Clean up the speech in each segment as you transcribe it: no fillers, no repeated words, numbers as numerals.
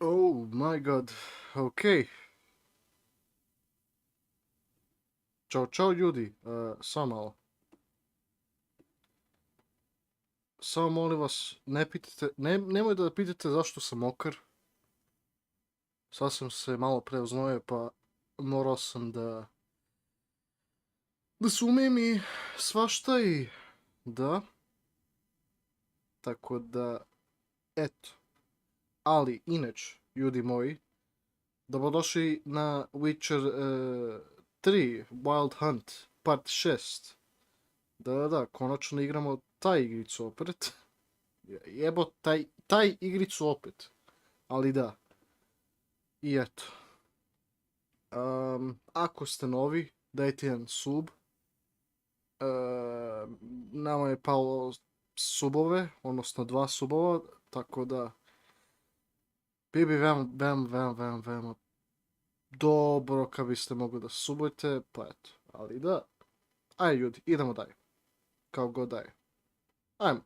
Oh my god, ok. Ćao ljudi, samo malo. Samo molim vas, ne pitajte, nemoj da pitate zašto sam mokar. Sad sam se malo preoznojio pa morao sam da se umijem i svašta i da. Tako da, eto. Ali, inače, ljudi moji, dobrodošli na Witcher 3 Wild Hunt part 6. Da, konačno igramo taj igricu opet. Jebo, taj igricu opet. Ali da. I eto. Ako ste novi, dajte jedan sub. Nama je palo subove, odnosno 2 subova, tako da bi veoma dobro kad biste mogli da subujete, pa eto. Ali da. Ajde ljudi, idemo dalje. Kao god daje. Ajmo.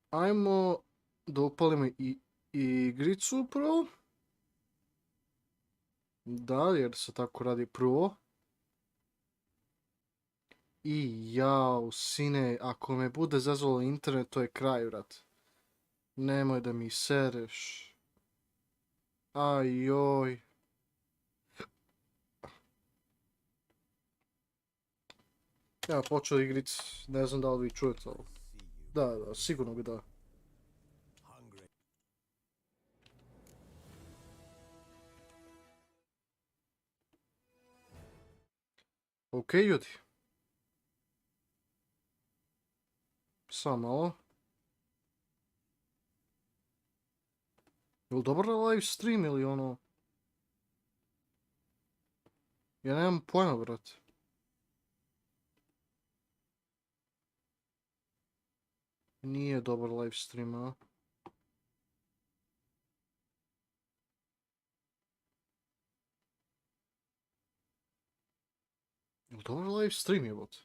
Ajmo da upalimo i igricu prvo. Da, jer se tako radi prvo. I jao, sine, ako me bude zazvalo internet, to je kraj, vrat. Nemoj da mi sereš. Ajoj. Ja počeo igric, ne znam da li vi čujete ovo. Da, sigurno bi da. Ok, ljudi. Samo malo. Je li dobar live stream ili ono? Ja nemam pojma, brate. Nije dobar live stream, a? Je li dobar live stream, jebote?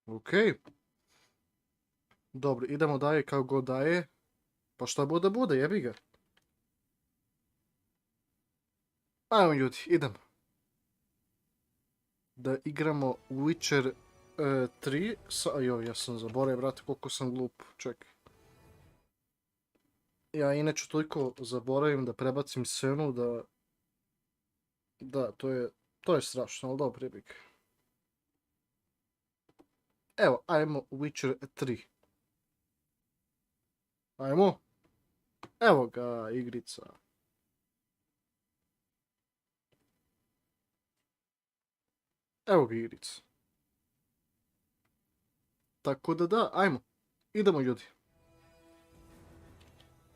Ok. Dobro, idemo dalje kao god daje. Pa šta bude, jebi ga. Ajmo ljudi, idemo. Da igramo Witcher 3. Joj, ja sam zaboravio, brate, koliko sam glup. Čekaj. Ja inače toliko zaboravim da prebacim scenu da... Da, to je strašno, ali dobro, jebi ga. Evo, ajmo Witcher 3. Ajmo. Evo ga, igrica. Evo ga, igrica. Tako da, ajmo. Idemo, ljudi.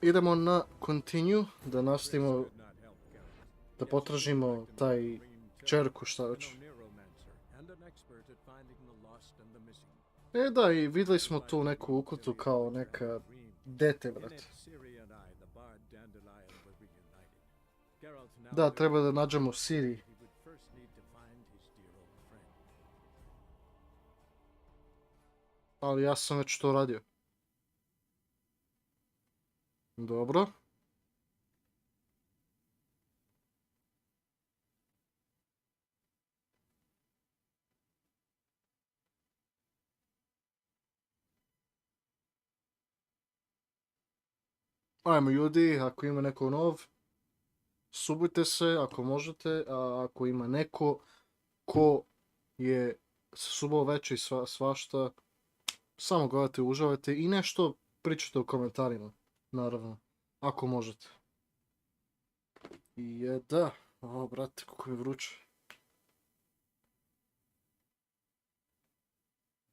Idemo na continue, da nastavimo, da potražimo taj čerku, šta već. E da, i vidjeli smo tu neku ukutu kao neka dete, brate. Da, treba da nađemo Siri. Ali ja sam već to radio. Dobro. Ajmo ljudi, ako ima neko nov, subujte se ako možete, a ako ima neko ko je subao već i svašta, samo gledajte, užavajte i nešto pričajte u komentarima, naravno, ako možete. I da, o brate, kako je vruće.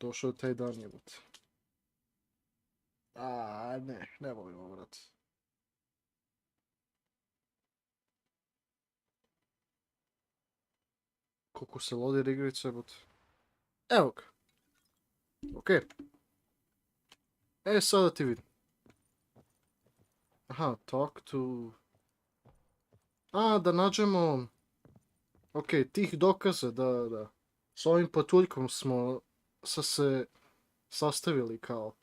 Došao je taj dan, jebote. A ne volim ovo, brate. Koliko se lodi igrica, jebote. Evo ga. Ok. E, sada ti vidim. Aha, talk to... A, da nađemo... Ok, tih dokaza, da. S ovim patuljkom smo se sastavili kao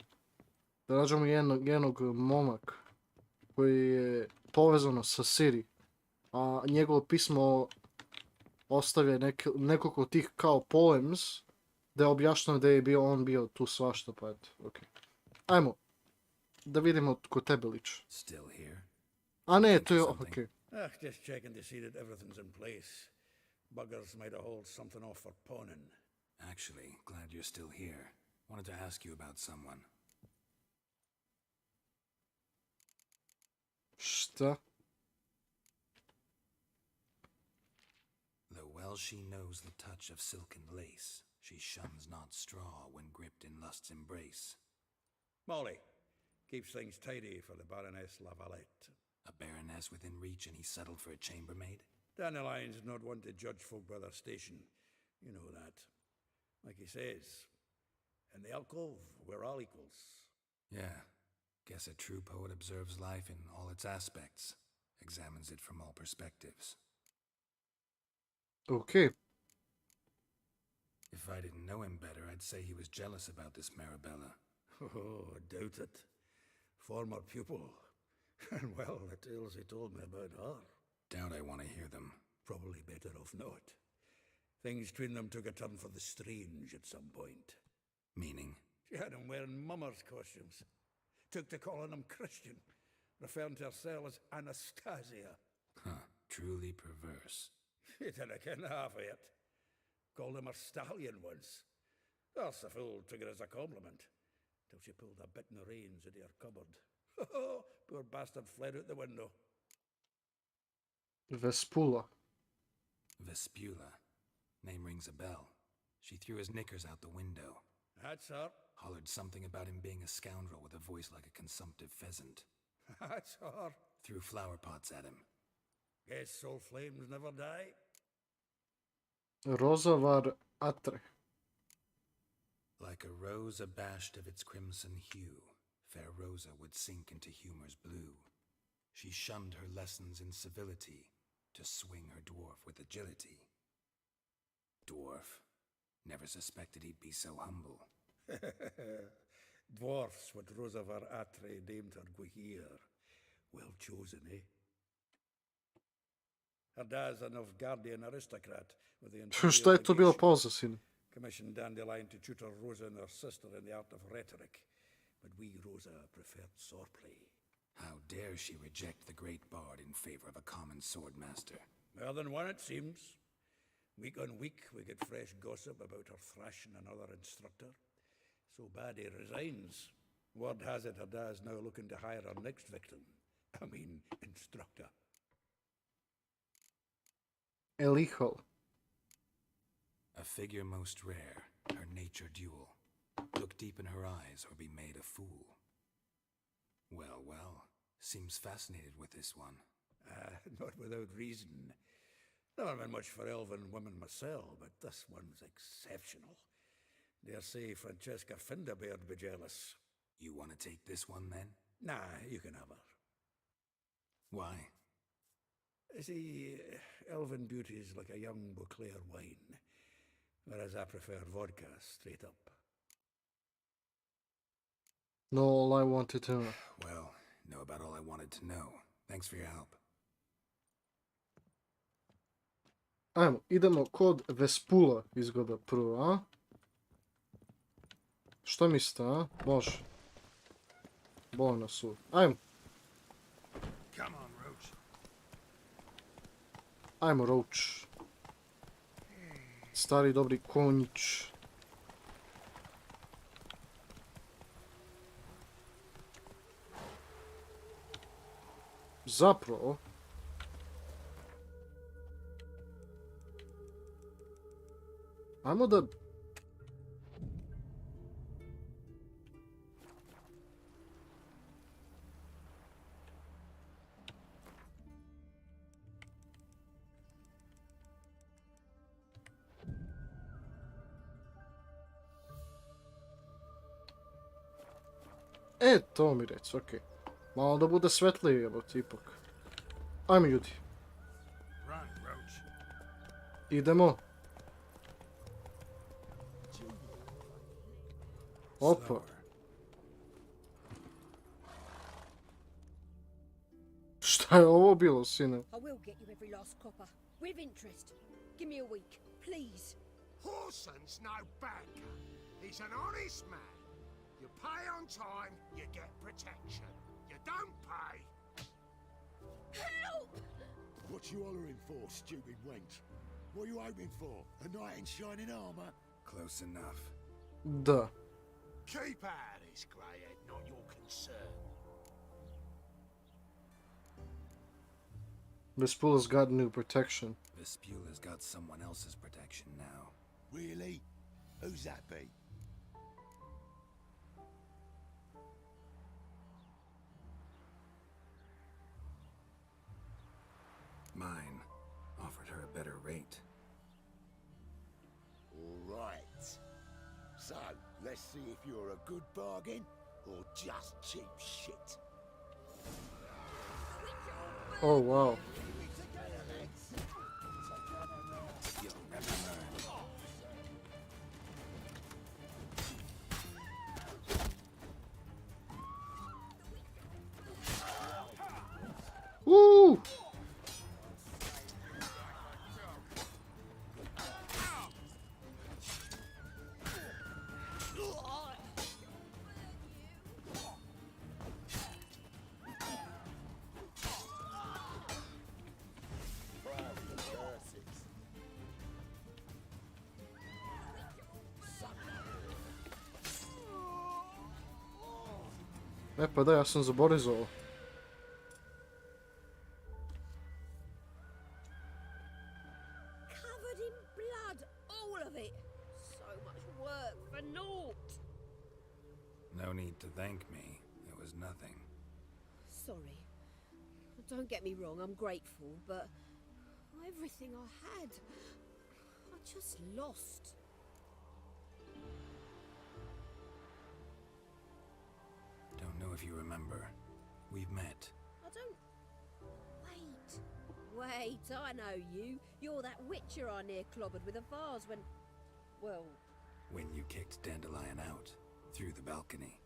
da nađemo jednog momaka koji je povezano sa Siri, a njegovo pismo ostavlja nekoliko tih kao poems da je objašnjeno da je on bio tu svašta, pa eto, ok. Ajmo, da vidimo ko tebe liči. A ne, to je, ok. Just checking to see that everything's in place. Buggers might have hauled something off for pawning. Actually, glad you're still here. Wanted to ask you about someone. Šta? Though well she knows the touch of silken lace, she shuns not straw when gripped in lust's embrace. Molly keeps things tidy for the Baroness Lavalette. A baroness within reach and he settled for a chambermaid? Dandelion's not one to judge folk by their station. You know that. Like he says, in the alcove, we're all equals. Yeah. Guess a true poet observes life in all its aspects, examines it from all perspectives. Okay. If I didn't know him better, I'd say he was jealous about this Marabella. Oh, I doubt it. Former pupil. And well, the tales he told me about her. Doubt I want to hear them. Probably better off not. Things between them took a turn for the strange at some point. Meaning? She had him wearing mummers' costumes. Took to calling him Christian, referring to herself as Anastasia. Huh, truly perverse. He didn't ken half of it. Called him her stallion once. That's the fool took it as a compliment, till she pulled a bit in the reins into her cupboard. Poor bastard fled out the window. Vespula. Vespula. Name rings a bell. She threw his knickers out the window. That's her. Hollered something about him being a scoundrel with a voice like a consumptive pheasant. That's her. Threw flower pots at him. Guess soul flames never die. Rosa var atre. Like a rose abashed of its crimson hue, fair Rosa would sink into humor's blue. She shunned her lessons in civility to swing her dwarf with agility. Dwarf. Never suspected he'd be so humble. Dwarfs what Rosa var Atre named her Guihir. Well chosen, eh? Her dad's a Novgardian aristocrat with the Šta je to bilo pauza, sine? commissioned Dandelion to tutor Rosa and her sister in the art of rhetoric. But we, Rosa, preferred swordplay. How dare she reject the great bard in favor of a common swordmaster? More than one, it seems. Week on week, we get fresh gossip about her thrashing another instructor. So bad he resigns. Word has it her dad's now looking to hire her next victim. I mean, instructor. Elijo. A figure most rare, her nature dual. Look deep in her eyes or be made a fool. Well, well, seems fascinated with this one. Not without reason. Never been much for elven women myself, but this one's exceptional. Dare say Francesca Finderbeard be jealous. You want to take this one then? Nah, you can have her. Why? See, elven beauty's like a young Beauclair wine, whereas I prefer vodka straight up. No, all I wanted to know. Well, know about all I wanted to know. Thanks for your help. Ajmo, idemo kod Vespula izgleda prvo, a? Šta mislite, a? Može. Bolno su. Ajmo. Come on, Roach. Ajmo, Roach. Stari dobri konjić. Zapravo... Ajmo da... to mi reci, okej. Malo da bude svetlije, jebote, ipak. Ajmo, ljudi. Run, Roach. Idemo. Opa. Slower. Šta je ovo bilo, sine? I will get you every last copper, with interest. Give me a week, please. Horson's no banker. He's an honest man. You pay on time, you get protection. You don't pay. Help! What you hollering for, stupid wench? What you hoping for? A knight in shining armour? Close enough. Da. Keep out of this, greyhead, not your concern. Vespula's got new protection. Vespula's got someone else's protection now. Really? Who's that be? Mine offered her a better rate. All right. So, let's see if you're a good bargain or just cheap shit. Oh, wow. You'll never learn. Woo! E pa da, ja sam zaboravio. Covered in blood, all of it. So much work for naught. No need to thank me. It was nothing. Sorry. Don't get me wrong, I'm grateful, but everything I had, I just lost. Don't know if you remember. We've met. I don't... Wait, I know you. You're that witcher I near clobbered with a vase when... Well... When you kicked Dandelion out. Through the balcony.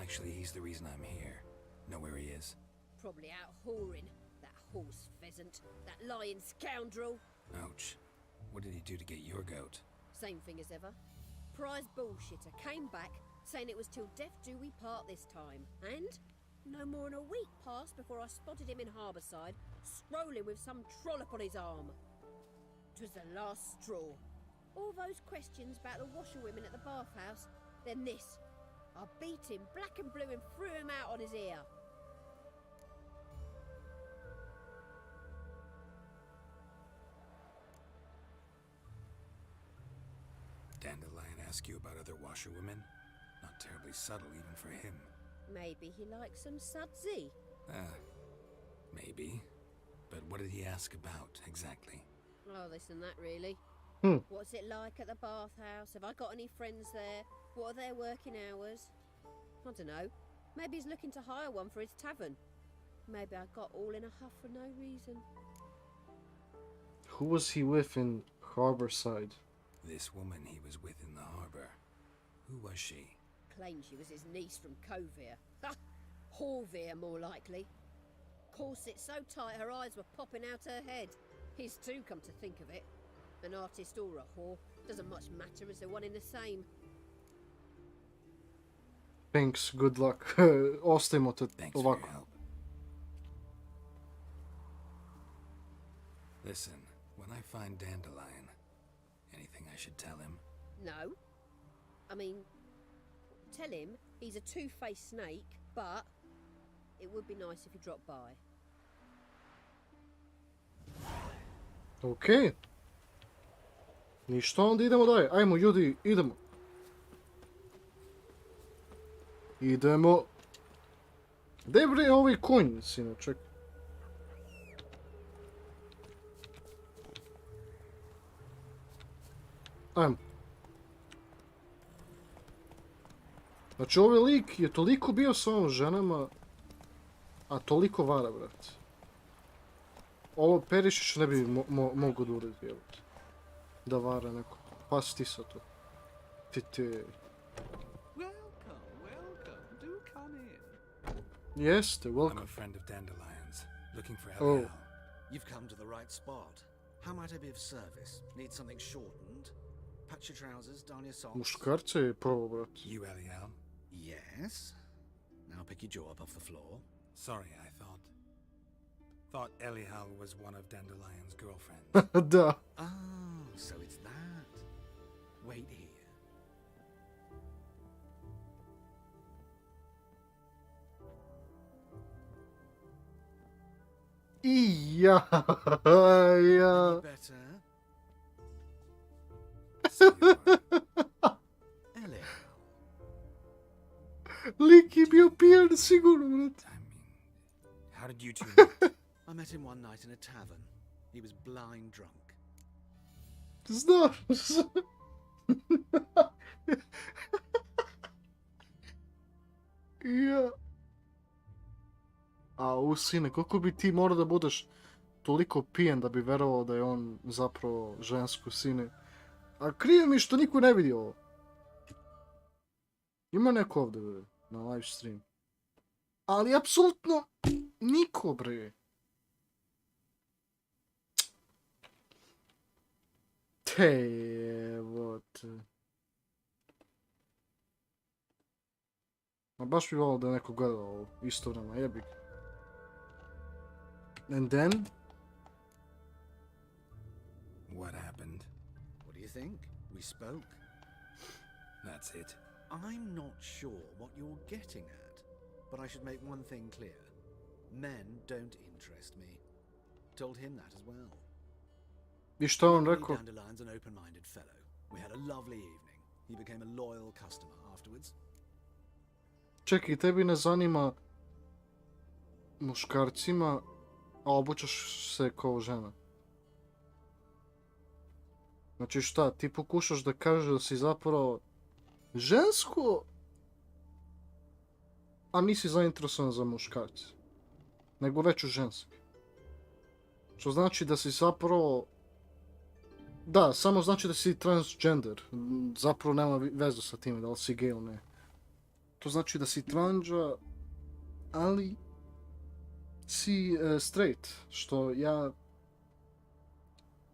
Actually, he's the reason I'm here. Know where he is? Probably out whoring. That horse pheasant. That lying scoundrel. Ouch. What did he do to get your goat? Same thing as ever. Prize bullshitter came back, saying it was till death do we part this time. And no more than a week passed before I spotted him in Harbourside, strolling with some trollop on his arm. 'Twas the last straw. All those questions about the washerwomen at the bathhouse, then this. I beat him black and blue and threw him out on his ear. Dandelion ask you about other washerwomen? Not terribly subtle even for him. Maybe he likes some sudsy. Maybe. But what did he ask about, exactly? Oh, this and that, really. Hmm. What's it like at the bathhouse? Have I got any friends there? What are their working hours? I don't know. Maybe he's looking to hire one for his tavern. Maybe I got all in a huff for no reason. Who was he with in Harbourside? This woman he was with in the harbor. Who was she? Claimed she was his niece from Covere. Ha! Horvere, more likely. Corset so tight her eyes were popping out her head. His too, come to think of it. An artist or a whore. Doesn't much matter as they're one in the same. Thanks, good luck. Ostavimo te Thanks for ovako. your help. Listen, when I find Dandelion, anything I should tell him? No. I mean, tell him he's a two-faced snake, but it would be nice if he dropped by. Okej. Ništa, onda idemo dalje. Ajmo, ljudi, idemo. Idemo. Gdje bre ovaj konj, sine, čekaj. Ajmo. Znači, ovaj lik je toliko bio sa ovom ženama, a toliko vara, brate. Ovo Perišić ne bi mogao da uredi, evo. da vara neko. Pa si ti sad to. Ti. Welcome, welcome. Do come in. Jeste, I'm welcome. a friend of Dandelion's, looking for Oh. Elial. You've come to the right spot. How might I be of service? Need something shortened? Patch your trousers, darn your socks. Muškarce je prvo, brat. You, Elial? Yes. Now pick your jaw up off the floor. Sorry, I thought Elial was one of Dandelion's girlfriends. Da. Oh, so it's that. Wait here. Ja. Any better? Ellie. Lik je bio pijan sigurno, brat. I mean, how did you two meet? I met him one night in a tavern. He was blind drunk. Znaš. Ja. A sine, koliko bi ti morao da budeš toliko pijen da bi verovao da je on zapravo žensko, sine? A krivo mi što niko ne vidi ovo. Ima neko ovdje, bre, na live stream. Ali apsolutno niko, bre. Evo te. Ma baš bi volio da je neko gledao ovo istovremeno, jebi. And then? What happened? What do you think? We spoke. That's it. I'm not sure what you're getting at, but I should make one thing clear. Men don't interest me. Told him that as well. I što on Lee rekao? Dandelion's an open-minded fellow. We had a lovely evening. He became a loyal customer afterwards. Čekaj, tebi ne zanima muškarcima, a obučaš se kao žena. Znači šta, ti pokušaš da kažeš da si zapravo žensko, a nisi zainteresovan za muškarce, nego već u ženski. Što znači da si zapravo... Da, samo znači da si transgender. Zapravo nema veze sa time, da li si gay ili ne. To znači da si tranđa, ali si straight, što ja...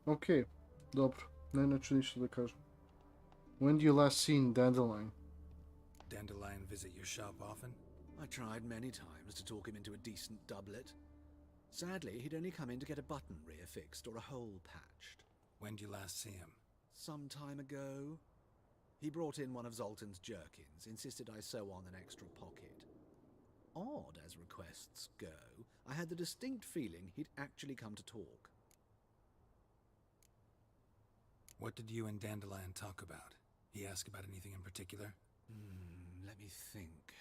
Okej, dobro, neću ništa da kažem. When do you last seen Dandelion? Dandelion visit your shop often? I tried many times to talk him into a decent doublet. Sadly, he'd only come in to get a button reaffixed or a hole patched. When did you last see him? Some time ago, he brought in one of Zoltan's jerkins, insisted I sew on an extra pocket. Odd as requests go, I had the distinct feeling he'd actually come to talk. What did you and Dandelion talk about? He asked about anything in particular? Let me think.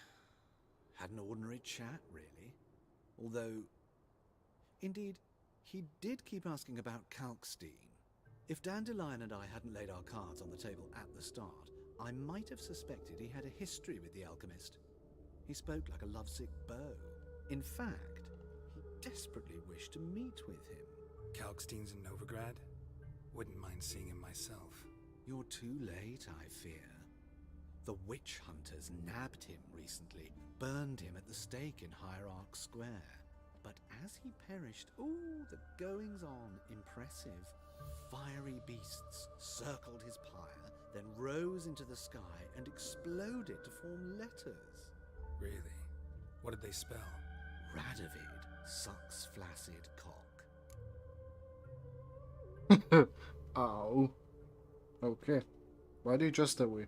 Had an ordinary chat, really. Although, indeed, he did keep asking about Kalkstein. If Dandelion and I hadn't laid our cards on the table at the start, I might have suspected he had a history with the alchemist. He spoke like a lovesick beau. In fact, he desperately wished to meet with him. Kalkstein's in Novigrad? Wouldn't mind seeing him myself. You're too late, I fear. The witch hunters nabbed him recently, burned him at the stake in Hierarch Square. But as he perished, the goings-on impressive. Fiery beasts circled his pyre, then rose into the sky and exploded to form letters. Really? What did they spell? Radovid sucks flaccid cock. Ow. Okay. Why do you dress that way?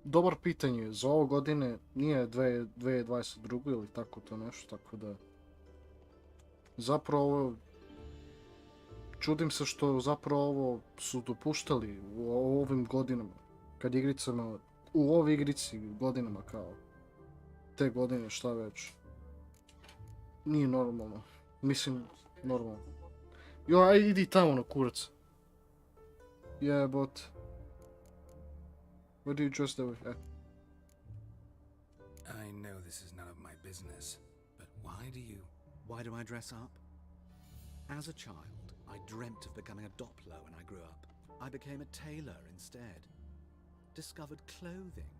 Dobar pitanje, za ovo godine nije 2022 ili tako to nešto, tako da... Zapravo, čudim se što zapravo ovo su dopuštali u ovim godinama, kad igricama, u ovoj igrici godinama kao te godine šta već. Nije normalno, mislim normalno. Jo, aj idi tamo na kurac. Jebot. What do you dress that way? I know this is none of my business, but why do you... Why do I dress up? As a child, I dreamt of becoming a Doppler when I grew up. I became a tailor instead. Discovered clothing.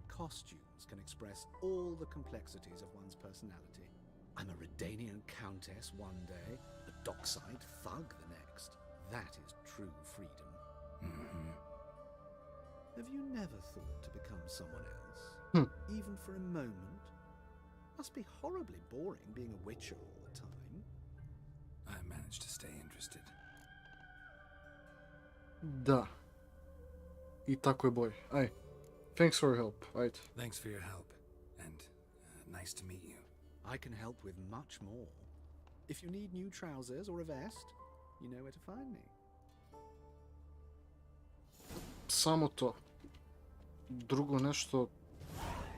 Costumes can express all the complexities of one's personality. I'm a Redanian countess one day, a dockside thug the next. That is true freedom. Mm-hmm. Have you never thought to become someone else? Even for a moment? Must be horribly boring being a witcher all the time. I managed to stay interested. Da. I tako je bolje. Aj. Thanks for your help. Ajde. Thanks for your help, and nice to meet you. I can help with much more. If you need new trousers or a vest, you know where to find me. Samo to. Drugo nešto...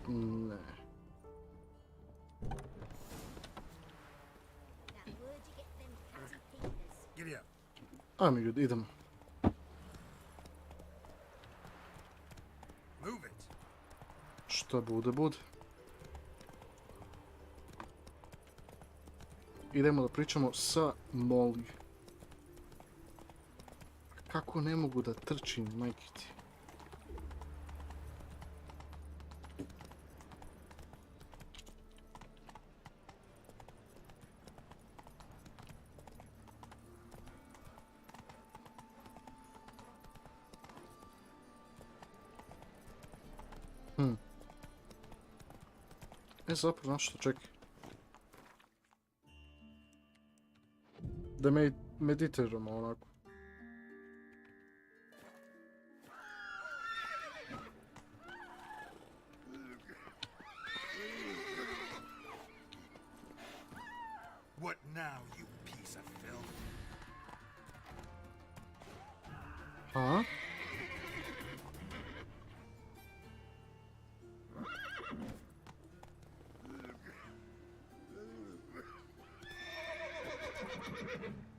Ne. Now, where'd you get them catty fingers? Giddy up. Ajme ljudi, idemo. Move it. Šta bude, bude. Idemo da pričamo sa Molly. Kako ne mogu da trčim, majke ti? Zapravo, znaš što, čekaj. Da meditiramo onako. What now, you piece of filth? A?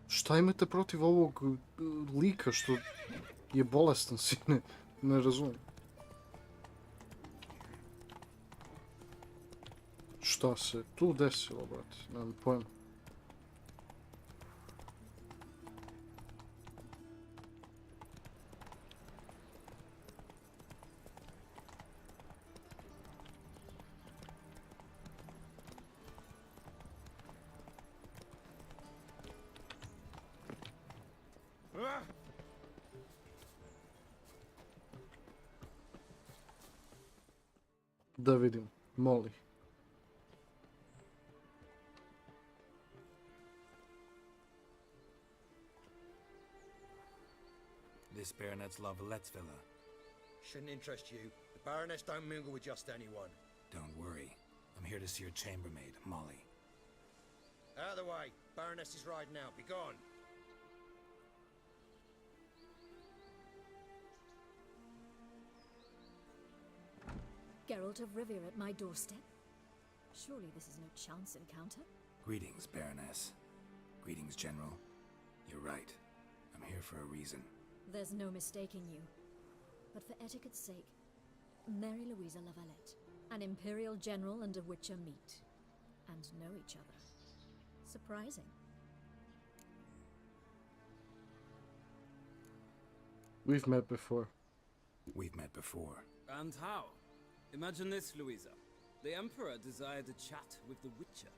Šta imate protiv ovog lika što je bolestan, sine? Ne razumijem. Šta se tu desilo, brate? Nemam pojma. Da vidim, Molly. This baronet's Lavallettsvilla. Shouldn't interest you. The Baroness don't mingle with just anyone. Don't worry. I'm here to see your chambermaid, Molly. Out of the way. Baroness is riding out. Be gone. Geralt of Rivia at my doorstep? Surely this is no chance encounter? Greetings, Baroness. Greetings, General. You're right. I'm here for a reason. There's no mistaking you. But for etiquette's sake, Mary Louisa Lavalette, an Imperial General and a Witcher meet, and know each other. Surprising. We've met before. We've met before. And how? Imagine this, Louisa. The Emperor desired a chat with the Witcher.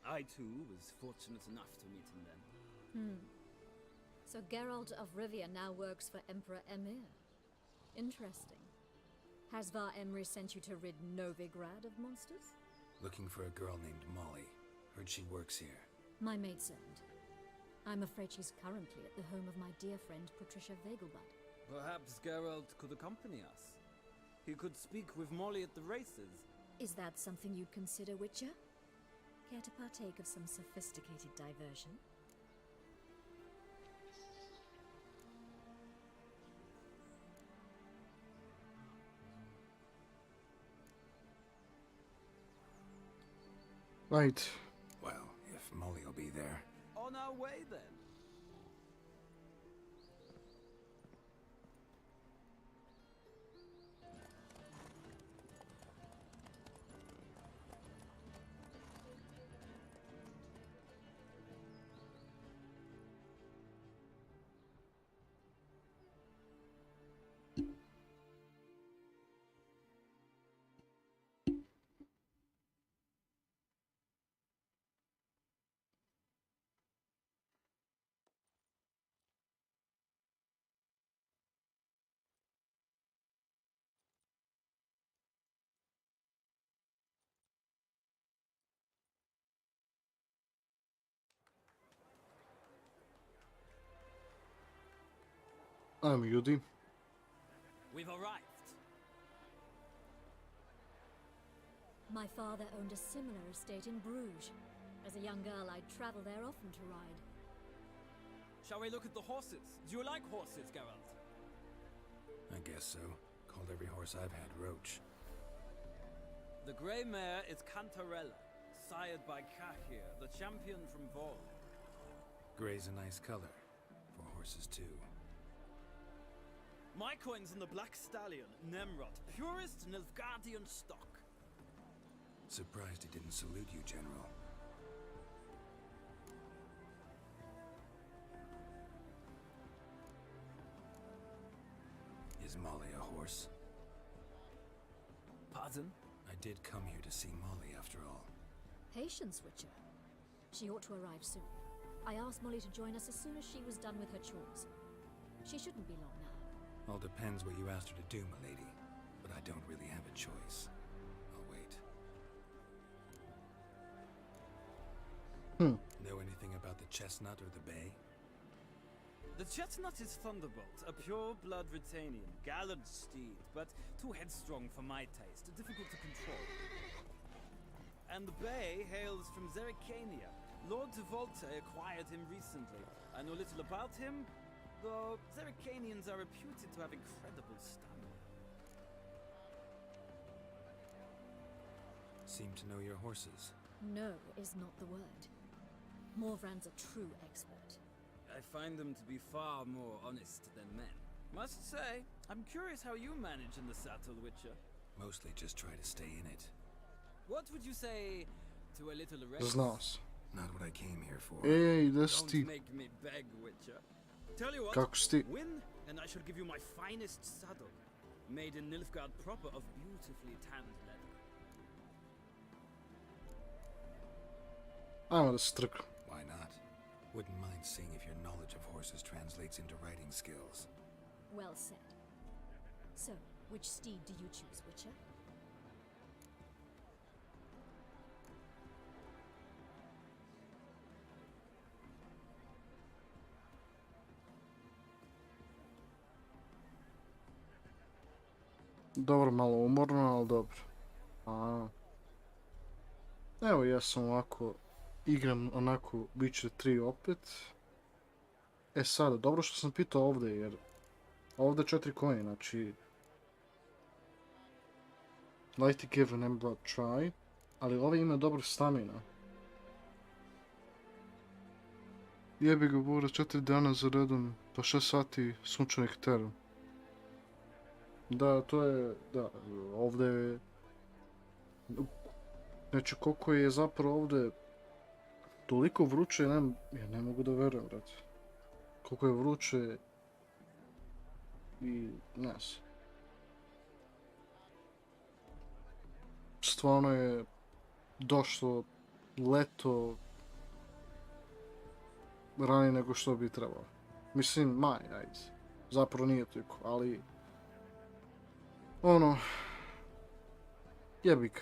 I, too, was fortunate enough to meet him then. So Geralt of Rivia now works for Emperor Emir. Interesting. Has Var Emry sent you to rid Novigrad of monsters? Looking for a girl named Molly. Heard she works here. My maidservant. I'm afraid she's currently at the home of my dear friend Patricia Vegelbud. Perhaps Geralt could accompany us. He could speak with Molly at the races. Is that something you'd consider, Witcher? Care to partake of some sophisticated diversion? Right. Well, if Molly will be there. On our way, then. Ajmo, ljudi. We've arrived. My father owned a similar estate in Bruges. As a young girl, I'd travel there often to ride. Shall we look at the horses? Do you like horses, Geralt? I guess so. Called every horse I've had Roach. The grey mare is Cantarella, sired by Kahir, the champion from Vol. Grey's a nice color. For horses, too. My coin's in the black stallion, Nemrod, purest Nilfgaardian stock. Surprised he didn't salute you, General. Is Molly a horse? Pardon? I did come here to see Molly, after all. Patience, Witcher. She ought to arrive soon. I asked Molly to join us as soon as she was done with her chores. She shouldn't be long now. All depends what you asked her to do, milady. But I don't really have a choice. I'll wait. Know anything about the chestnut or the bay? The chestnut is Thunderbolt, a pure-blood Britannian, gallant steed, but too headstrong for my taste, difficult to control. And the bay hails from Zericania. Lord de Volte acquired him recently. I know little about him, though Zericanians are reputed to have incredible stamina. Seem to know your horses. No is not the word. Morvran's a true expert. I find them to be far more honest than men. Must say, I'm curious how you manage in the saddle, Witcher. Mostly just try to stay in it. What would you say to a little race? Znaš. Not what I came here for. Ej, gde si Don't ti? make me beg, Witcher. Tell you what, Kako si ti? win, and I shall give you my finest saddle, made in Nilfgaard proper of beautifully tanned leather. Ajmo da se trknu. Why not? Wouldn't mind seeing if your knowledge of horses translates into riding skills. Well said. So, which steed do you choose, Witcher? Dobro, malo umorno, ali dobro. Evo, ja sam ovako, igram onako Witcher 3 opet. E sada, dobro što sam pitao ovdje, jer ovdje 4 konje, znači... Like to give an emblood try, ali ovaj ima dobro stamina. Jebi ga bura, 4 dana za redom, pa 6 sati sunčanih tera. Da, to je, da, ovdje je... Znači, koliko je zapravo ovdje toliko vruće, ja ne mogu da verujem, brate. Koliko je vruće i, ne znam. Stvarno je došlo leto ranije nego što bi trebalo. Mislim, maj, ajde. Zapravo nije toliko, ali... Ono... Jebik.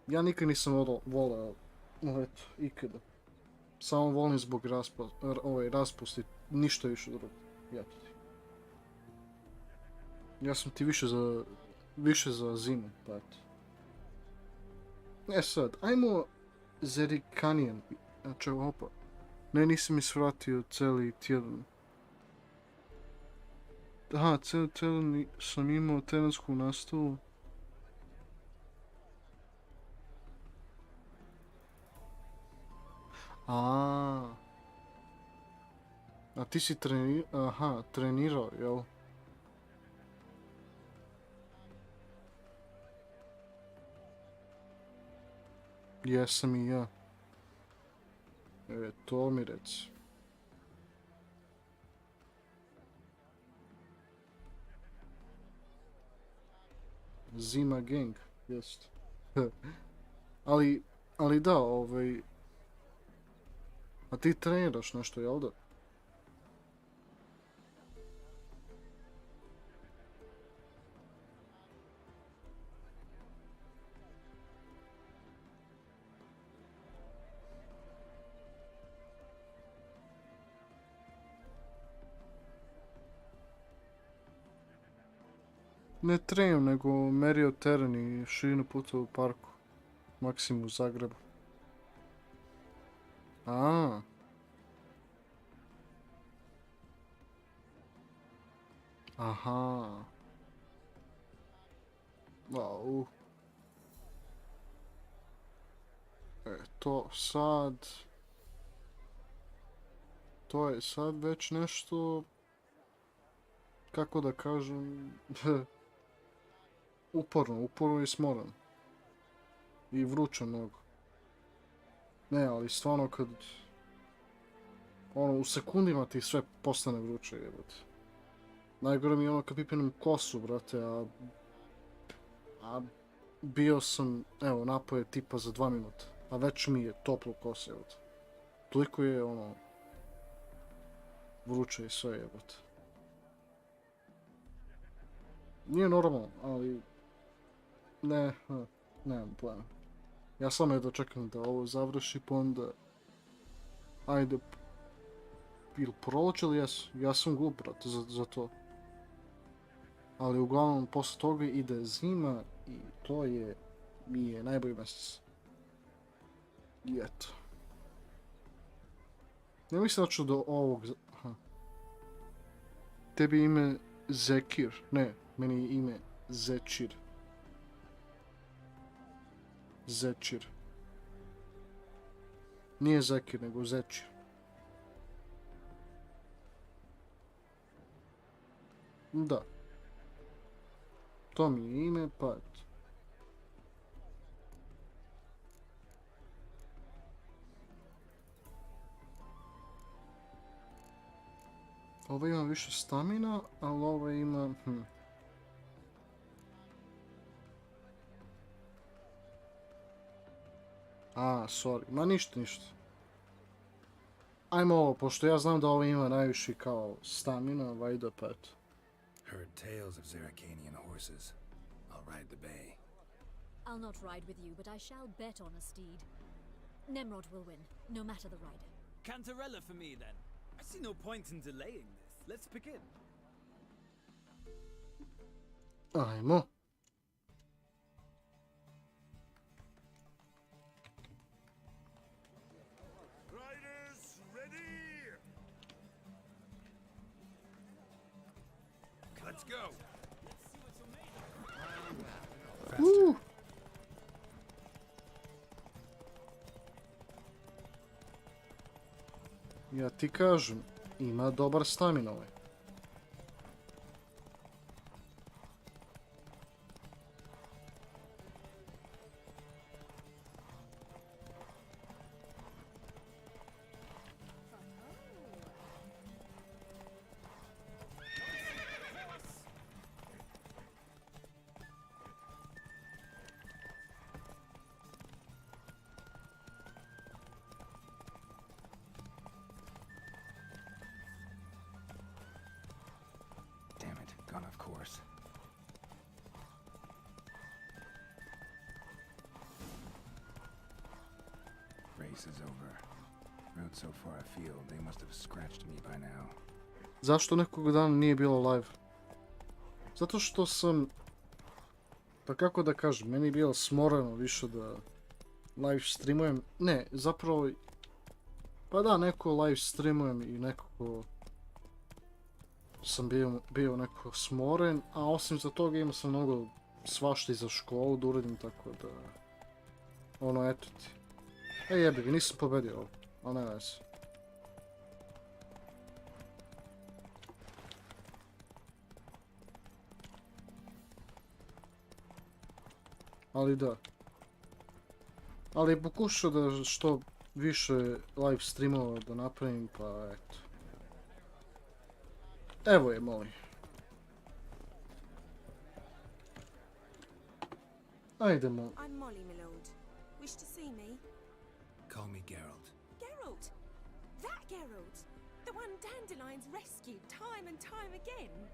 Ja nikad nisam voleo leto, ikada. Samo volim zbog raspusti, ništa više drugo. Ja sam ti više za zimu, pa eto. E sad, ajmo Zerikanijan. Znači, opa. Ne, nisam isvratio cijeli tjedan. Aha, cijeli tjedan sam imao terensku nastavu. A ti si trenirao, jel? Jesam i ja. To mi reci. Zima gang, jest. ali da, a ti treniraš nešto, jel da? Ne trenim, nego merio teren i širinu puta u parku. Maksimum u Zagrebu. A. Aha. Au. To sad... To je sad već nešto... Kako da kažem... uporno i smoran. I vruće mnogo. Ne, ali stvarno kad... Ono, u sekundima ti sve postane vruće, jebote. Najgore mi je ono kad pipinem kosu, brate, a bio sam, evo, napoje tipa za 2 minuta. A već mi je toplo kosa, jebote. Toliko je, ono... Vruće i sve, jebote. Nije normalno, ali... Nemam pojma. Ja samo jedno čekam da ovo završi, pa onda... Ajde... Ili proloć ili jesu? Ja sam glup, brate, za to. Ali uglavnom, posle toga ide zima i to mi je najbolji mjesec. I eto. Ne mislim da ću do ovog... Aha. Tebi ime Zekir. Ne, meni je ime Zečir. Zečir. Nije Zekir, nego Zečir. Da. To mi je ime, pa eto. Ovo ima više stamina, ali ovo ima... Sorry. Ma ništa. Ajmo ovo, pošto ja znam da ovo ima najviše kao stamina, vajda pa eto. Heard tales of Zeracanian horses. I'll ride the bay. I'll not ride with you, but I shall bet on a steed. Nemrod will win, no matter the rider. Cantarella for me, then. I see no point in delaying this. Let's begin. Ajmo. Riders, ready! Let's go. Faster. Ja ti kažem, ima dobar stamina ovaj. Gone off course. Race is over. Rode so far afield, they must have scratched me by now. Zašto nekog dana nije bilo live? Zato što sam... Pa kako da kažem, meni je bilo smoreno više da live streamujem. Ne, zapravo... Pa da, neko live streamujem i nekako... Sam bio neko smoren, a osim za toga imao sam mnogo svašta i za školu da uradim, tako da... Ono, eto ti. Jebi ga, nisam pobedio ovo, ali ne veze. Ali da. Ali pokušao da što više live streamova da napravim, pa eto. Evo je, molim. Ajdemo. I'm Molly, my lord. Wish to see me? Call me Geralt. Geralt! That Geralt! The one Dandelion's rescued time and time again!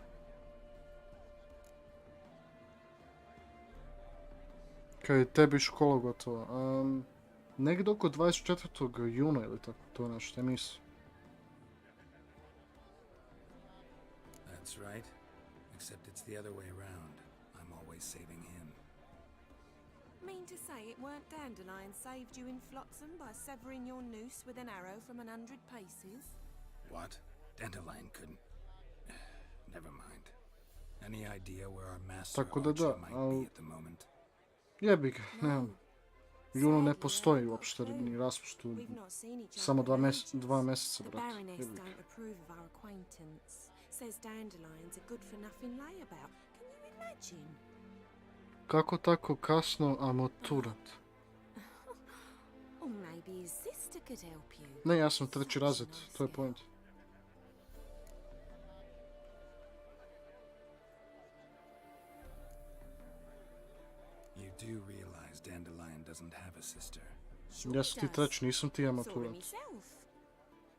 Kad je tebi škola gotova? Negdje oko 24. juna ili tako, to je nešto, ja mislim. That's right. Except it's the other way around. always saving him. Mean to say it weren't Dandelion saved you in Flotsam by severing your noose with an arrow from 100 paces? What? Dandelion couldn't. Never mind. Any idea where our master Tako da archer da, might al be at the moment? jebi ga, nemam. Juno ne postoji uopšte, ni raspustu. We've not seen each Samo other in ages. 2 mjeseca, The brate. Baroness Jebi ga. don't approve of our acquaintance. Says Dandelion's a good-for-nothing layabout. Can you imagine? Kako tako kasno, a maturat? Or maybe his sister could help you. Ne, ja sam 3. razred, to je point. You do realize Dandelion doesn't have a sister. Ja sam ti 3, nisam ti ja Saw him maturat. myself.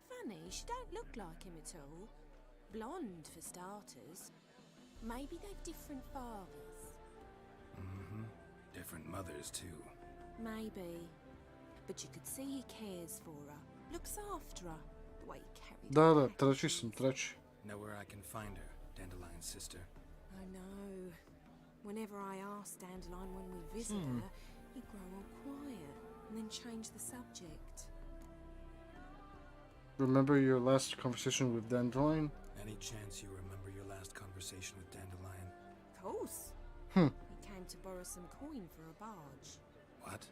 Funny, she don't look like him at all. Blonde, for starters. Maybe they've different fathers. Mm-hmm. Different mothers, too. Maybe. But you could see he cares for her. Looks after her. The way he carries Da, her da, package. 3 sam, 3. Know where I can find her, Dandelion's sister? I know. Whenever I asked Dandelion when we visit her, he'd grow all quiet and then change the subject. Remember your last conversation with Dandelion? Any chance you remember your last conversation with Dandelion? Of course. Hmm. He came to borrow some coin for a barge. What?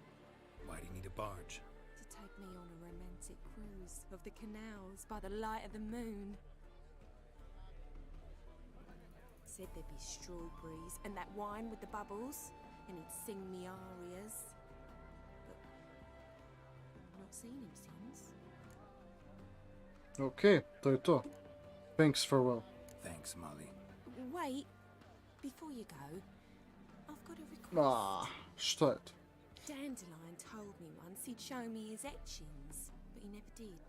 Why do you need a barge? To take me on a romantic cruise of the canals by the light of the moon. Said there'd be strawberries and that wine with the bubbles, and he'd sing me arias. But I've not seen him since. Ok, to je to. Thanks, farewell. Thanks, Molly. Wait, before you go, I've got a request. Ah, šta je to? Dandelion told me once he'd show me his etchings, but he never did.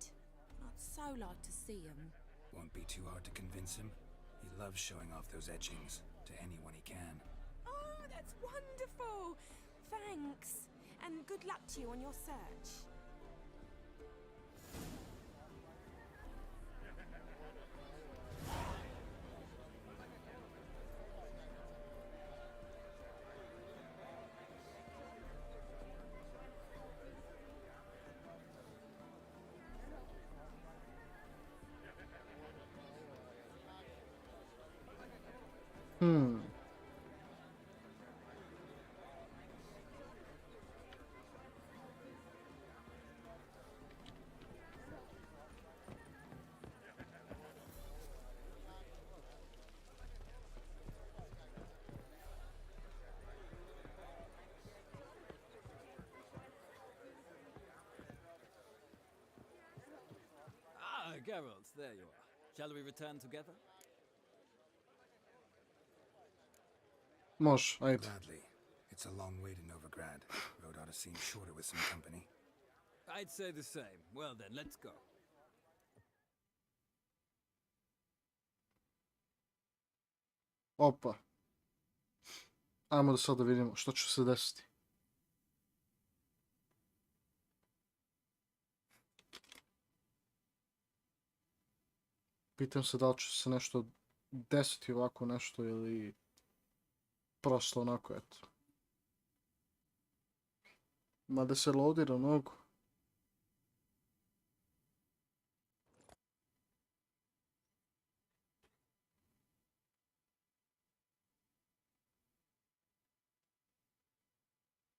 I'd so like to see them. Won't be too hard to convince him. He loves showing off those etchings to anyone he can. Oh, that's wonderful! Thanks, and good luck to you on your search. Ah, Geralt, there you are. Shall we return together? Može, ajde. Gladly. It's a long way to Novigrad. Road ought to seem shorter with some company. I'd say the same. Well then, let's go. Opa. Ajmo da sada vidimo što će se desiti. Pitam se da li će se nešto desiti ovako nešto ili prosto onako eto. Mada se loadira mnogo.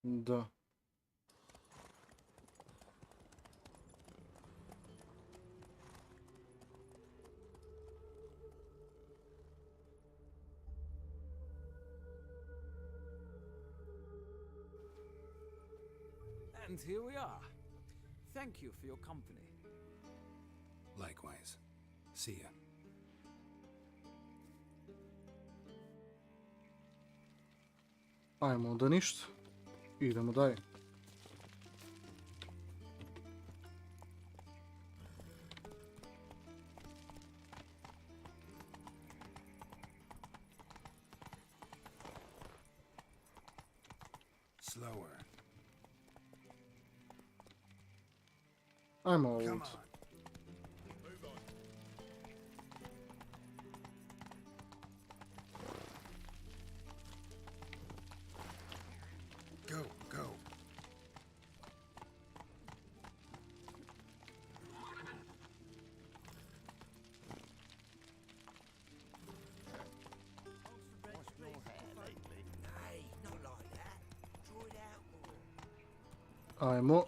Da. And here we are. Thank you for your company. Likewise. See ya. Ajmo onda ništa. Idemo dalje. Slower. Ajmo Come ovdje. on. Ajmo.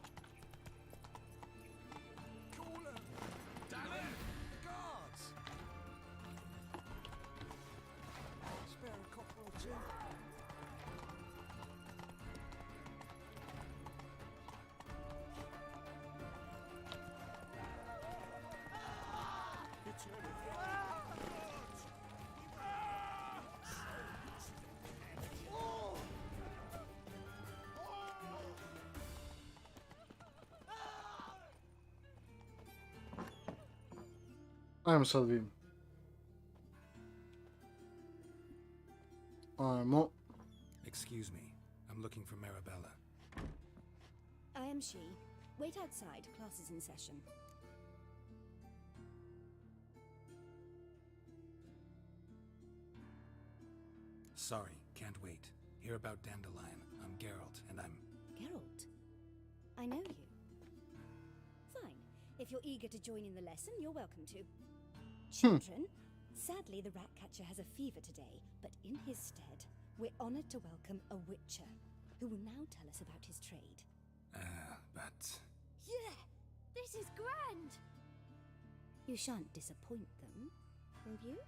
Ajmo sad vidim. Ajmo. Excuse me. I'm looking for Marabella. I am she. Wait outside. Class is in session. Sorry, can't wait. Hear about Dandelion. I'm Geralt, and I'm... Geralt? I know you. Fine. If you're eager to join in the lesson, you're welcome to. Children, sadly the Ratcatcher has a fever today, but in his stead, we're honored to welcome a Witcher, who will now tell us about his trade. But... Yeah, this is grand. You shan't disappoint them, will you?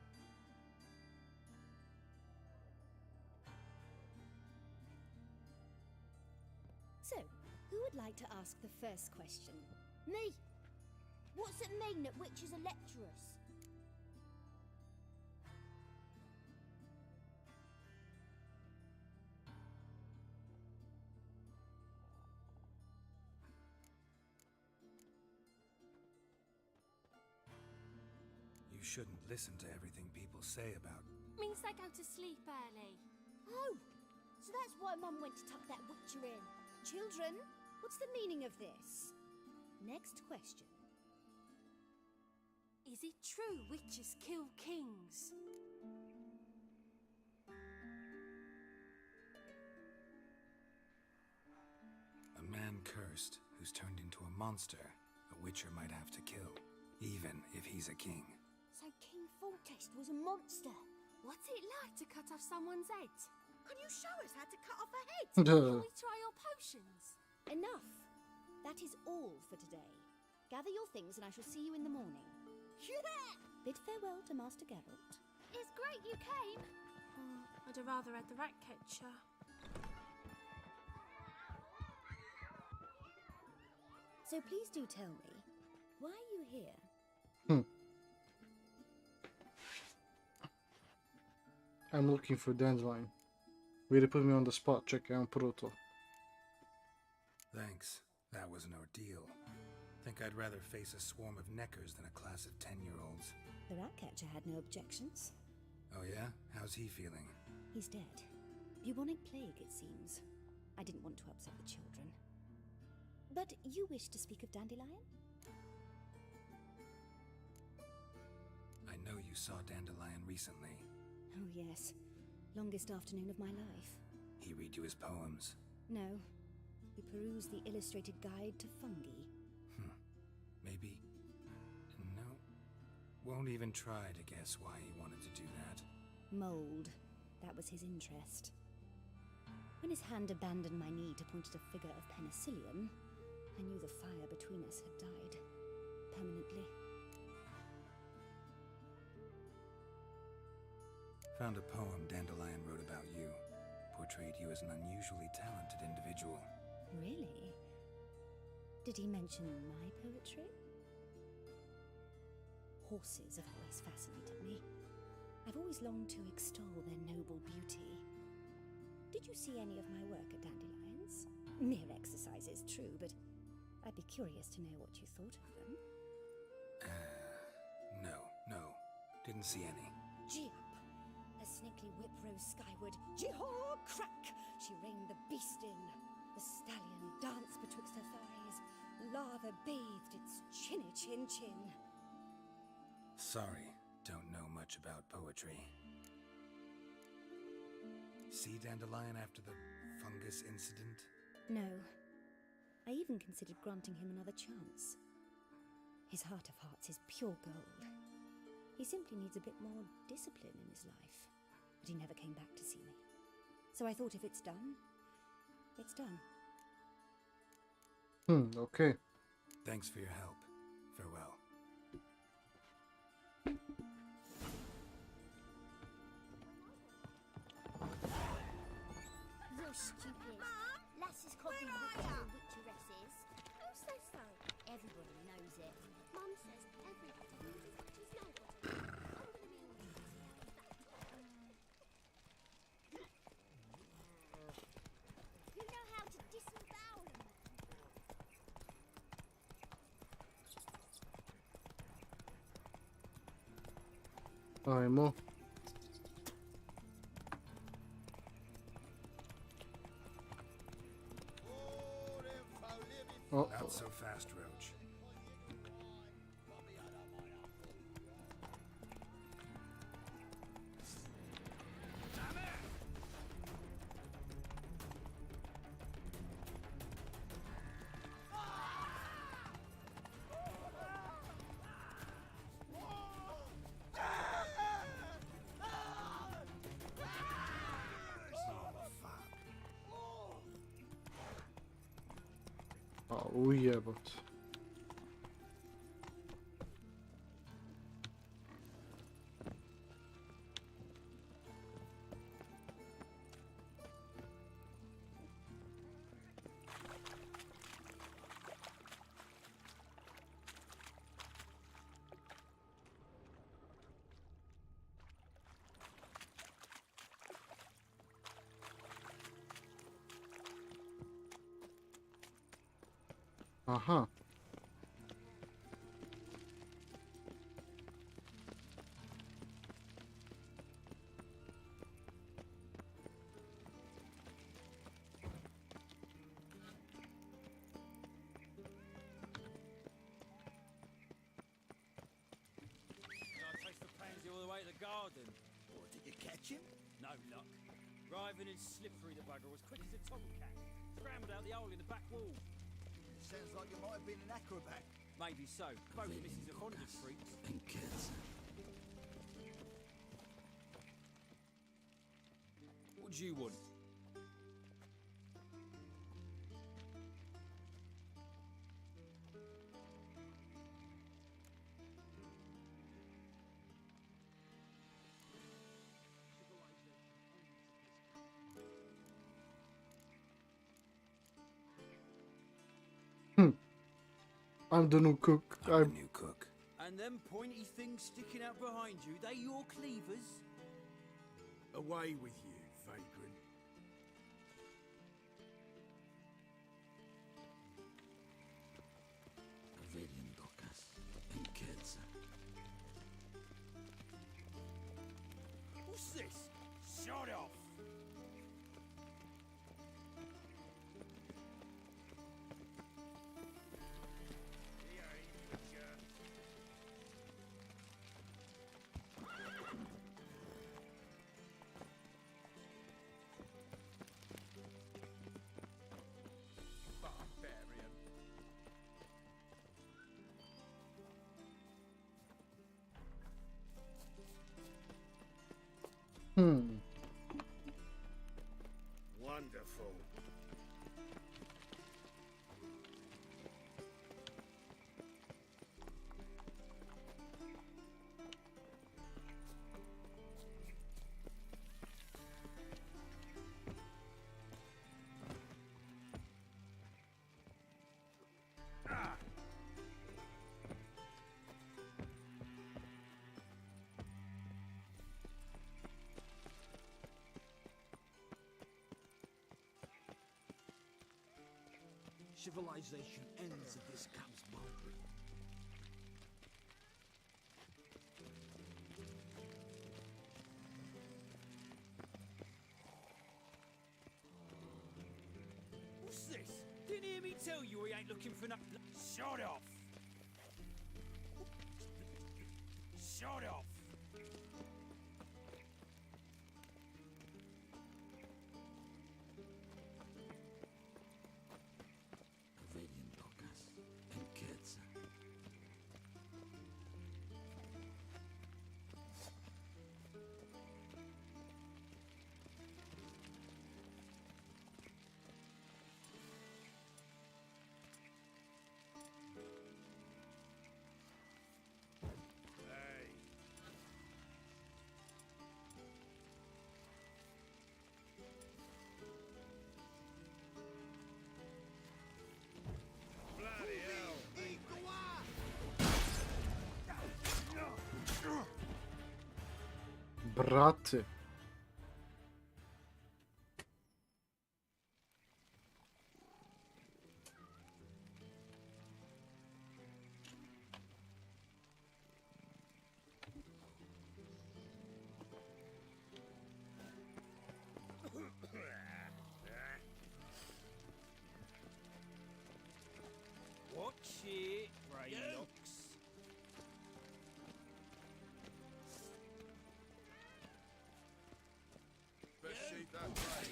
So, who would like to ask the first question? Me. What's it mean that witches are lecturers? You shouldn't listen to everything people say about... Means they go to sleep early. Oh, so that's why Mum went to tuck that witcher in. Children, what's the meaning of this? Next question. Is it true witches kill kings? A man cursed who's turned into a monster a witcher might have to kill, even if he's a king. So King Foltest was a monster. What's it like to cut off someone's head? Can you show us how to cut off a head? Can we try your potions? Enough. That is all for today. Gather your things and I shall see you in the morning. Yeah! Bid farewell to Master Geralt. It's great you came. I'd have rather had the Ratcatcher. So please do tell me, why are you here? I'm looking for Dandelion. Really put me on the spot, čekaj, prvo to. Thanks. That was an ordeal. Think I'd rather face a swarm of neckers than a class of 10-year-olds. The Ratcatcher had no objections. Oh yeah? How's he feeling? He's dead. Bubonic plague, it seems. I didn't want to upset the children. But you wish to speak of Dandelion? I know you saw Dandelion recently. Oh yes. Longest afternoon of my life. He read you his poems. No. We perused the illustrated guide to fungi. Maybe... No. Won't even try to guess why he wanted to do that. Mold. That was his interest. When his hand abandoned my knee to point at a figure of penicillium, I knew the fire between us had died. Permanently. Found a poem Dandelion wrote about you. Portrayed you as an unusually talented individual. Really? Did he mention my poetry? Horses have always fascinated me. I've always longed to extol their noble beauty. Did you see any of my work at Dandelion's? Mere exercises, true, but I'd be curious to know what you thought of them. No. Didn't see any. Gee up! A snaky whip rose skyward. Jee-haw! Crack! She reined the beast in. The stallion danced betwixt her thighs. Lava bathed its chinny chin. Sorry, don't know much about poetry. See Dandelion after the fungus incident? No. I even considered granting him another chance. His heart of hearts is pure gold. He simply needs a bit more discipline in his life. But he never came back to see me. So I thought if it's done, it's done. Okay. Thanks for your help. Farewell. You're stupid. Lass's copying witches and witcheresses. Who says so? Everybody knows it. Mum says everybody knows as much as nobody. I'm gonna be all You know how to disembowel a man. Ajmo. Oh, Not so fast, Roach. oh jebot. Aha. I chased the pansy all the way to the garden. What, did you catch him? No luck. Driving and slippery, the bugger was quick as a tomcat. Scrambled out the hole in the back wall. Sounds like you might have been an acrobat. Maybe so. Both misses are fond of freaks. And kids. What do you want? I'm the new cook. I'm the new cook. And them pointy things sticking out behind you, they your cleavers? Away with you, vagrant. Pavilion docas and kids. What's this? Shut off! Barbarian. Wonderful. Civilization ends if this comes boldly. What's this? Didn't hear me tell you he ain't looking for no... Shut off! Shut off! Pavilion docas and kids. Brate. Watch it, Raylocks. Best sheep that way.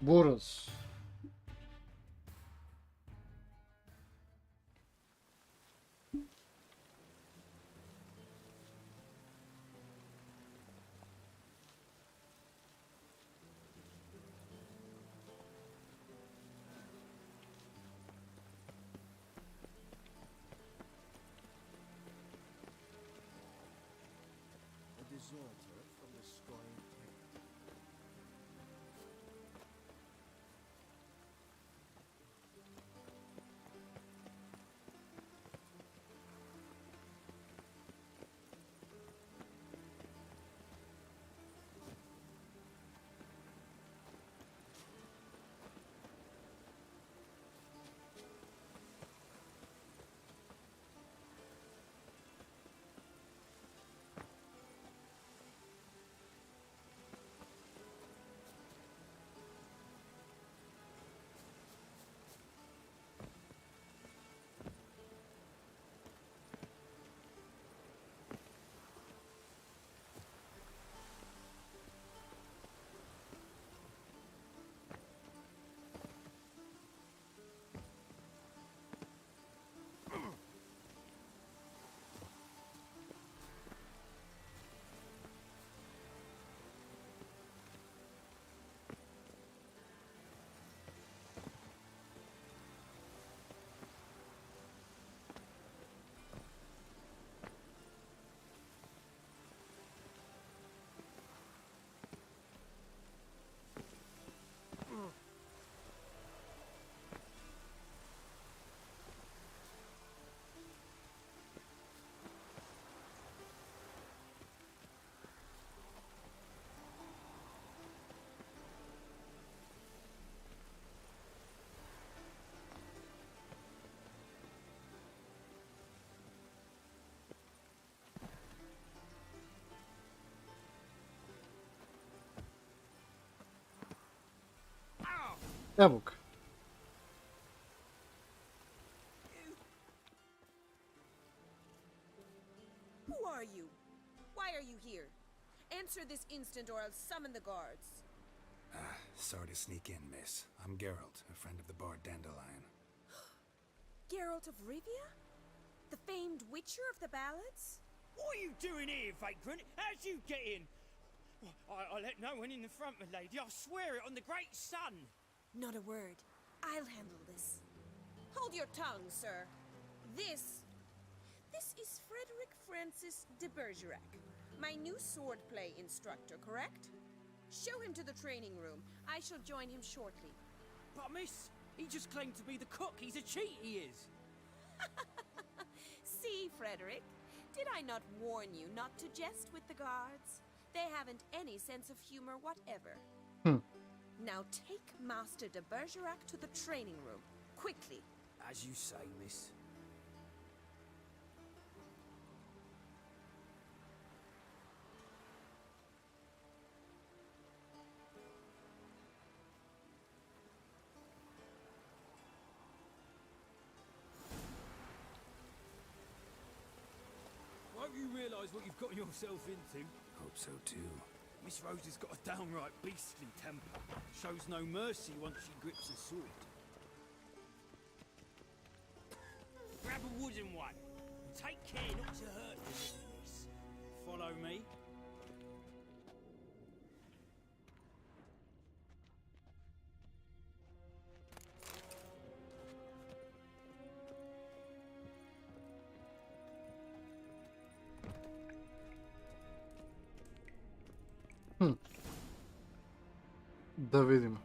Burası. A deserter from the sky. Çabuk. Who are you? Why are you here? Answer this instant or I'll summon the guards. Sorry to sneak in, miss. I'm Geralt, a friend of the bard Dandelion. Geralt of Rivia? The famed witcher of the ballads? What are you doing here, vagrant? How'd you get in? I let no one in the front, my lady. I swear it on the great sun. Not a word. I'll handle this. Hold your tongue, sir. This is Frederick Francis de Bergerac, my new swordplay instructor, correct? Show him to the training room. I shall join him shortly. But miss, he just claimed to be the cook. He's a cheat, he is. See, Frederick, did I not warn you not to jest with the guards? They haven't any sense of humor whatever. Now take Master de Bergerac to the training room, quickly. As you say, miss. hope you realise what you've gotten yourself into. Hope so too. Miss Rose has got a downright beastly temper. Shows no mercy once she grips a sword. Grab a wooden one. Take care not to hurt the miss. Follow me. Da vidimo.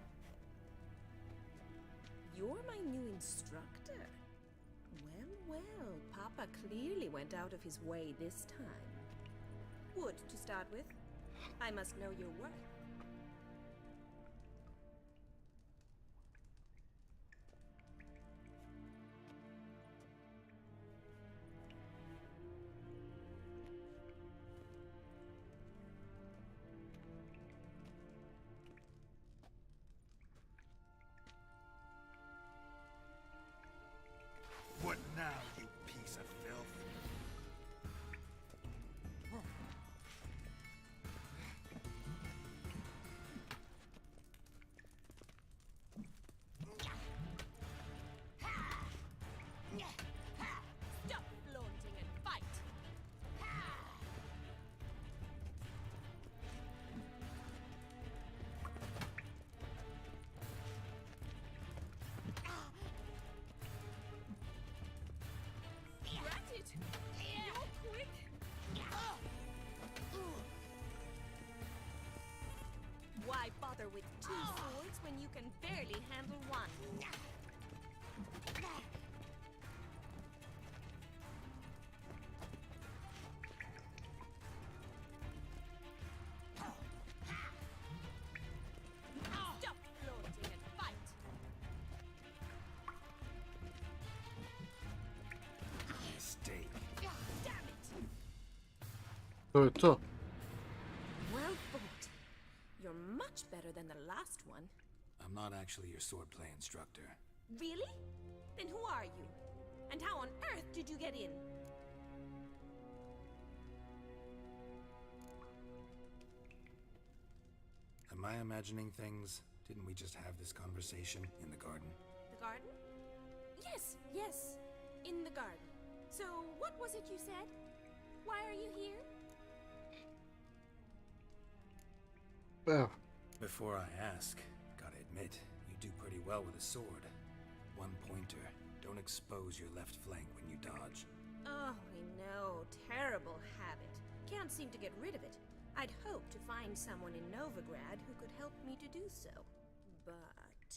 You're my new instructor. Well, Papa clearly went out of his way this time. Wood, to start with. I must know your worth. What now, you piece of filth? Stop flaunting and fight! Rat it! You're quick! Why bother with two swords when you can barely handle one? Stop flaunting and fight! Mistake. Damn it! To je to. Well fought. You're much better than the last one. I'm not actually your swordplay instructor. Really? Then who are you? And how on earth did you get in? Am I imagining things? Didn't we just have this conversation in the garden? The garden? Yes. In the garden. So, what was it you said? Why are you here? Evo. Before I ask, gotta admit, you do pretty well with a sword. One pointer. Don't expose your left flank when you dodge. Oh, I know. Terrible habit. Can't seem to get rid of it. I'd hoped to find someone in Novigrad who could help me to do so. But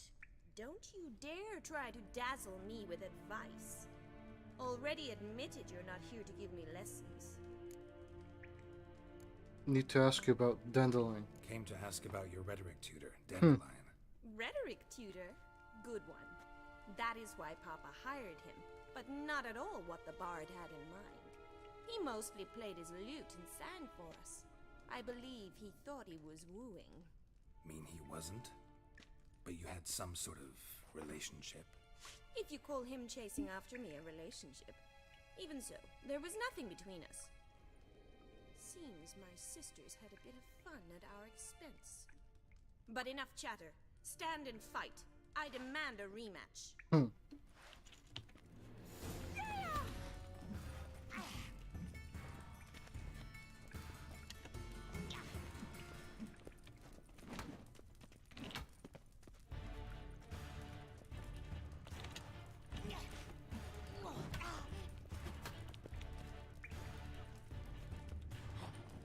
don't you dare try to dazzle me with advice. Already admitted you're not here to give me lessons. Need to ask you about Dandelion. Came to ask about your rhetoric tutor, Dandelion. Rhetoric tutor? Good one. That is why Papa hired him, but not at all what the bard had in mind. He mostly played his lute and sang for us. I believe he thought he was wooing. Mean he wasn't? But you had some sort of relationship? If you call him chasing after me a relationship. Even so, there was nothing between us. Seems my sisters had a bit of fun at our expense. But enough chatter. Stand and fight. I demand a rematch.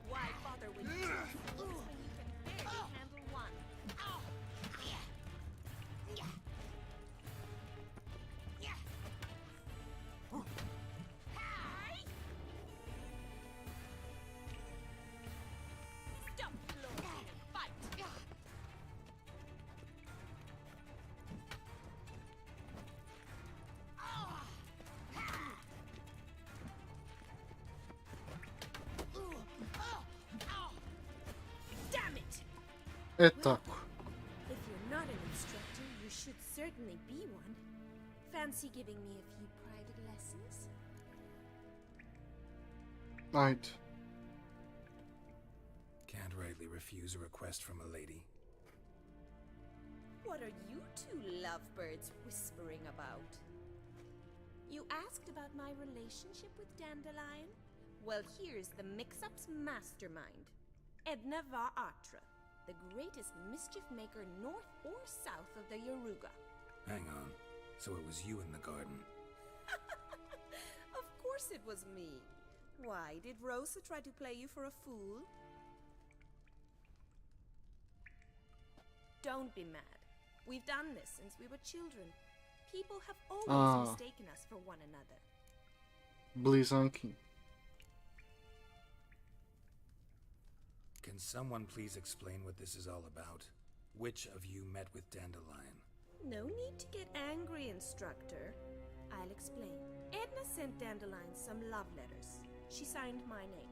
Why bother with two swords when you can barely handle one? Stop flaunting and fight! Damn it! E tako. If you're not an instructor, you should certainly be one. Fancy giving me a few private lessons? Ajde. Can't rightly refuse a request from a lady. What are you two lovebirds whispering about? You asked about my relationship with Dandelion? Well, here's the mix-up's mastermind. Edna va Atra, the greatest mischief maker north or south of the Yaruga. Hang on. So it was you in the garden. Of course it was me. Why, did Rosa try to play you for a fool? Don't be mad. We've done this since we were children. People have always mistaken us for one another. Blizanki. Can someone please explain what this is all about? Which of you met with Dandelion? No need to get angry, instructor. I'll explain. Edna sent Dandelion some love letters. She signed my name.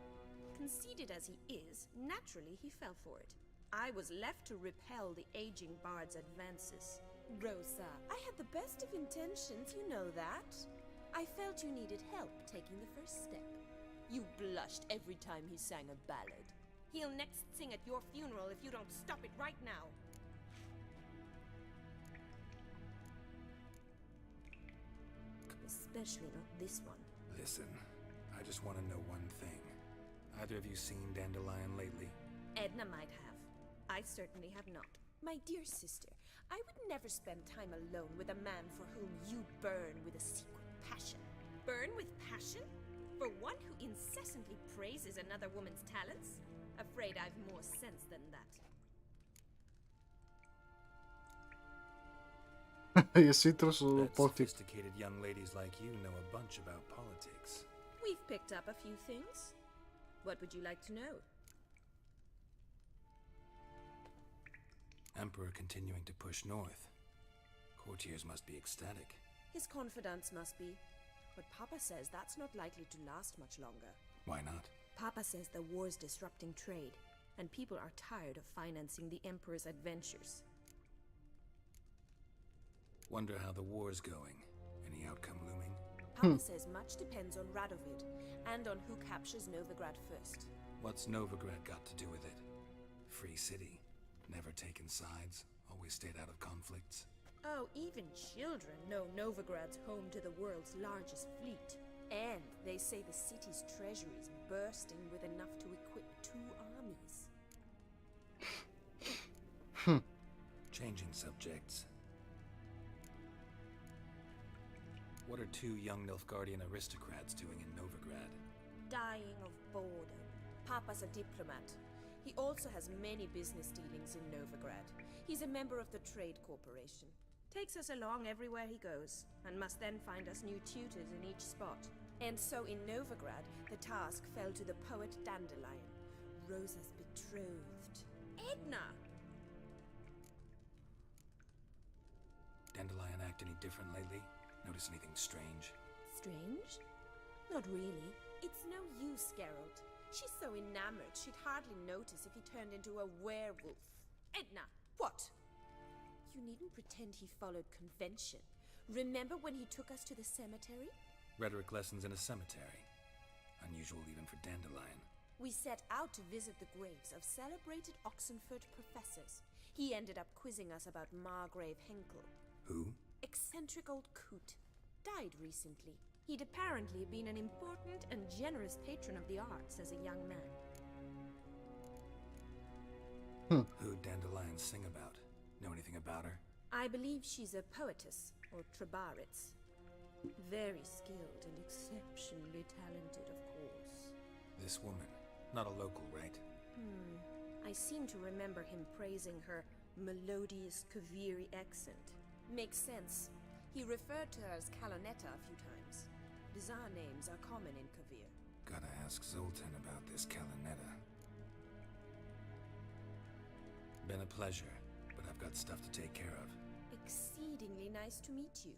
Conceited as he is, naturally he fell for it. I was left to repel the aging bard's advances. Rosa, I had the best of intentions, you know that. I felt you needed help taking the first step. You blushed every time he sang a ballad. He'll next sing at your funeral if you don't stop it right now. Especially not this one. Listen, I just want to know one thing. Either of you seen Dandelion lately? Edna might have. I certainly have not. My dear sister, I would never spend time alone with a man for whom you burn with a secret passion. Burn with passion? For one who incessantly praises another woman's talents? Afraid I've more sense than that. Sophisticated young ladies like you know a bunch about politics. We've picked up a few things. What would you like to know? Emperor continuing to push north. Courtiers must be ecstatic. His confidants must be. But Papa says that's not likely to last much longer. Why not? Papa says the war's disrupting trade, and people are tired of financing the Emperor's adventures. Wonder how the war's going. Any outcome looming? Papa says much depends on Radovid, and on who captures Novigrad first. What's Novigrad got to do with it? Free city. Never taken sides. Always stayed out of conflicts. Oh, even children know Novigrad's home to the world's largest fleet. And they say the city's treasury is bursting with enough to equip 2 armies. Changing subjects. What are 2 young Nilfgaardian aristocrats doing in Novigrad? Dying of boredom. Papa's a diplomat. He also has many business dealings in Novigrad. He's a member of the Trade Corporation. Takes us along everywhere he goes, and must then find us new tutors in each spot. And so in Novigrad, the task fell to the poet Dandelion, Rosa's betrothed. Edna! Dandelion act any different lately? Notice anything strange? Strange? Not really. It's no use, Geralt. She's so enamored, she'd hardly notice if he turned into a werewolf. Edna, what? You needn't pretend he followed convention. Remember when he took us to the cemetery? Rhetoric lessons in a cemetery. Unusual even for Dandelion. We set out to visit the graves of celebrated Oxenford professors. He ended up quizzing us about Margrave Henkel. Who? Eccentric old coot. Died recently. He'd apparently been an important and generous patron of the arts as a young man. Who'd Dandelion sing about? Know anything about her? I believe she's a poetess, or Trebaritz. Very skilled and exceptionally talented, of course. This woman. Not a local, right? I seem to remember him praising her melodious Kaviri accent. Makes sense. He referred to her as Kalonetta a few times. Bizarre names are common in Kavir. Gotta ask Zoltan about this Kalonetta. Been a pleasure, but I've got stuff to take care of. Exceedingly nice to meet you.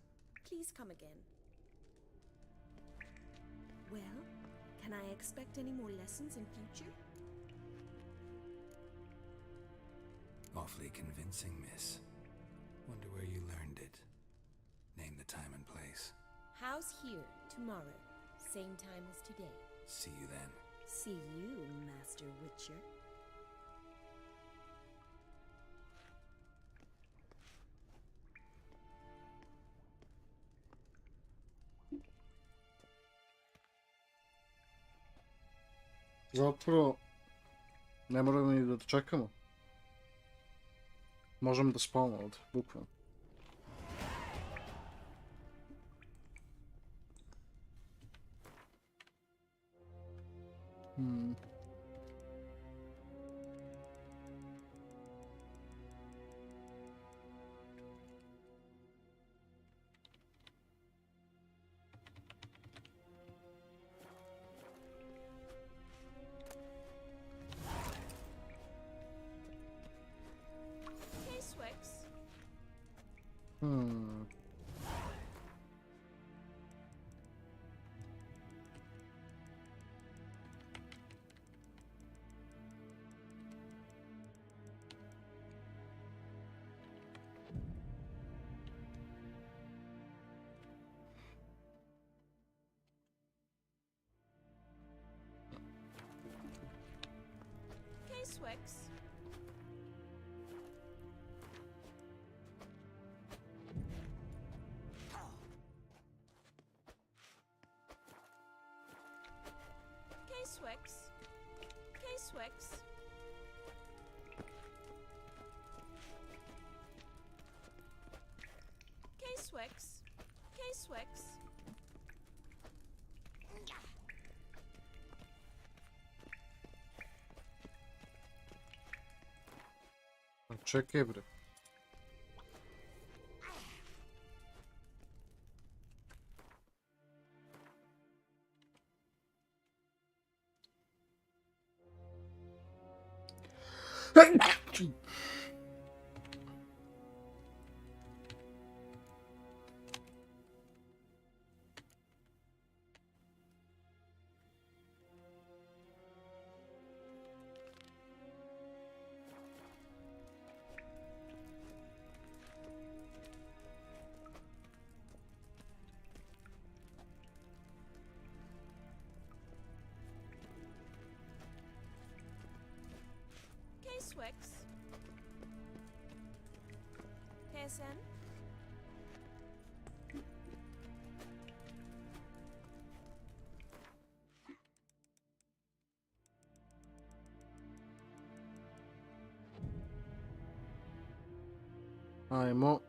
Please come again. Well, can I expect any more lessons in future? Awfully convincing, miss. Wonder where you learned it. Name the time and place. House here, tomorrow. Same time as today. See you then. see you, Master Witcher. Zapravo, ne moramo ni da čekamo. Možemo da spavamo ovdje, bukvalno. Swix. K-Swix. K-Swix. K-Swix. K-Swix. Čekaj bre. K-Swix. KSN. Ajmo.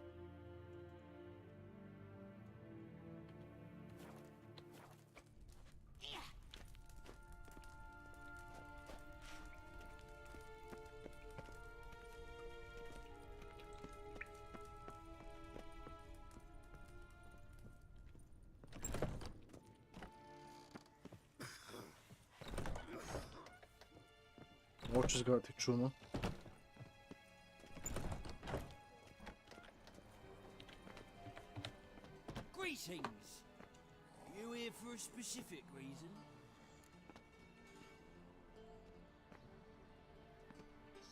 Ovo će izgledati čudno. Greetings! You here for a specific reason?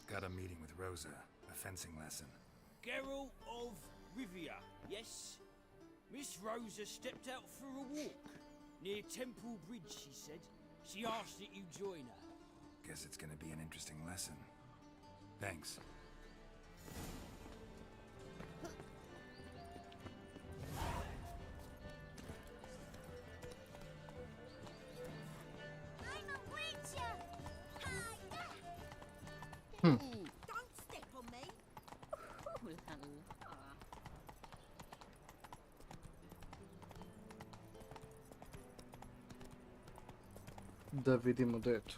Got a meeting with Rosa, a fencing lesson. Geralt of Rivia, yes? Miss Rosa stepped out for a walk. Near Temple Bridge, she said. She asked that you join her. Guess it's gonna be an interesting lesson. Thanks. Don't step on me. Da vidimo da je to.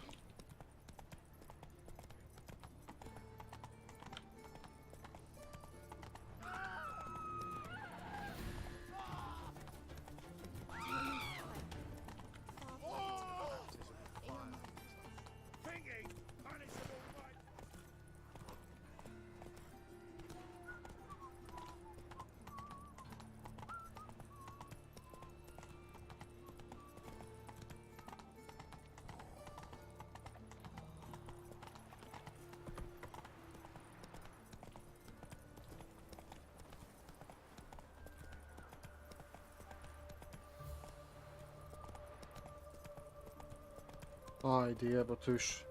Ajde, jebote više.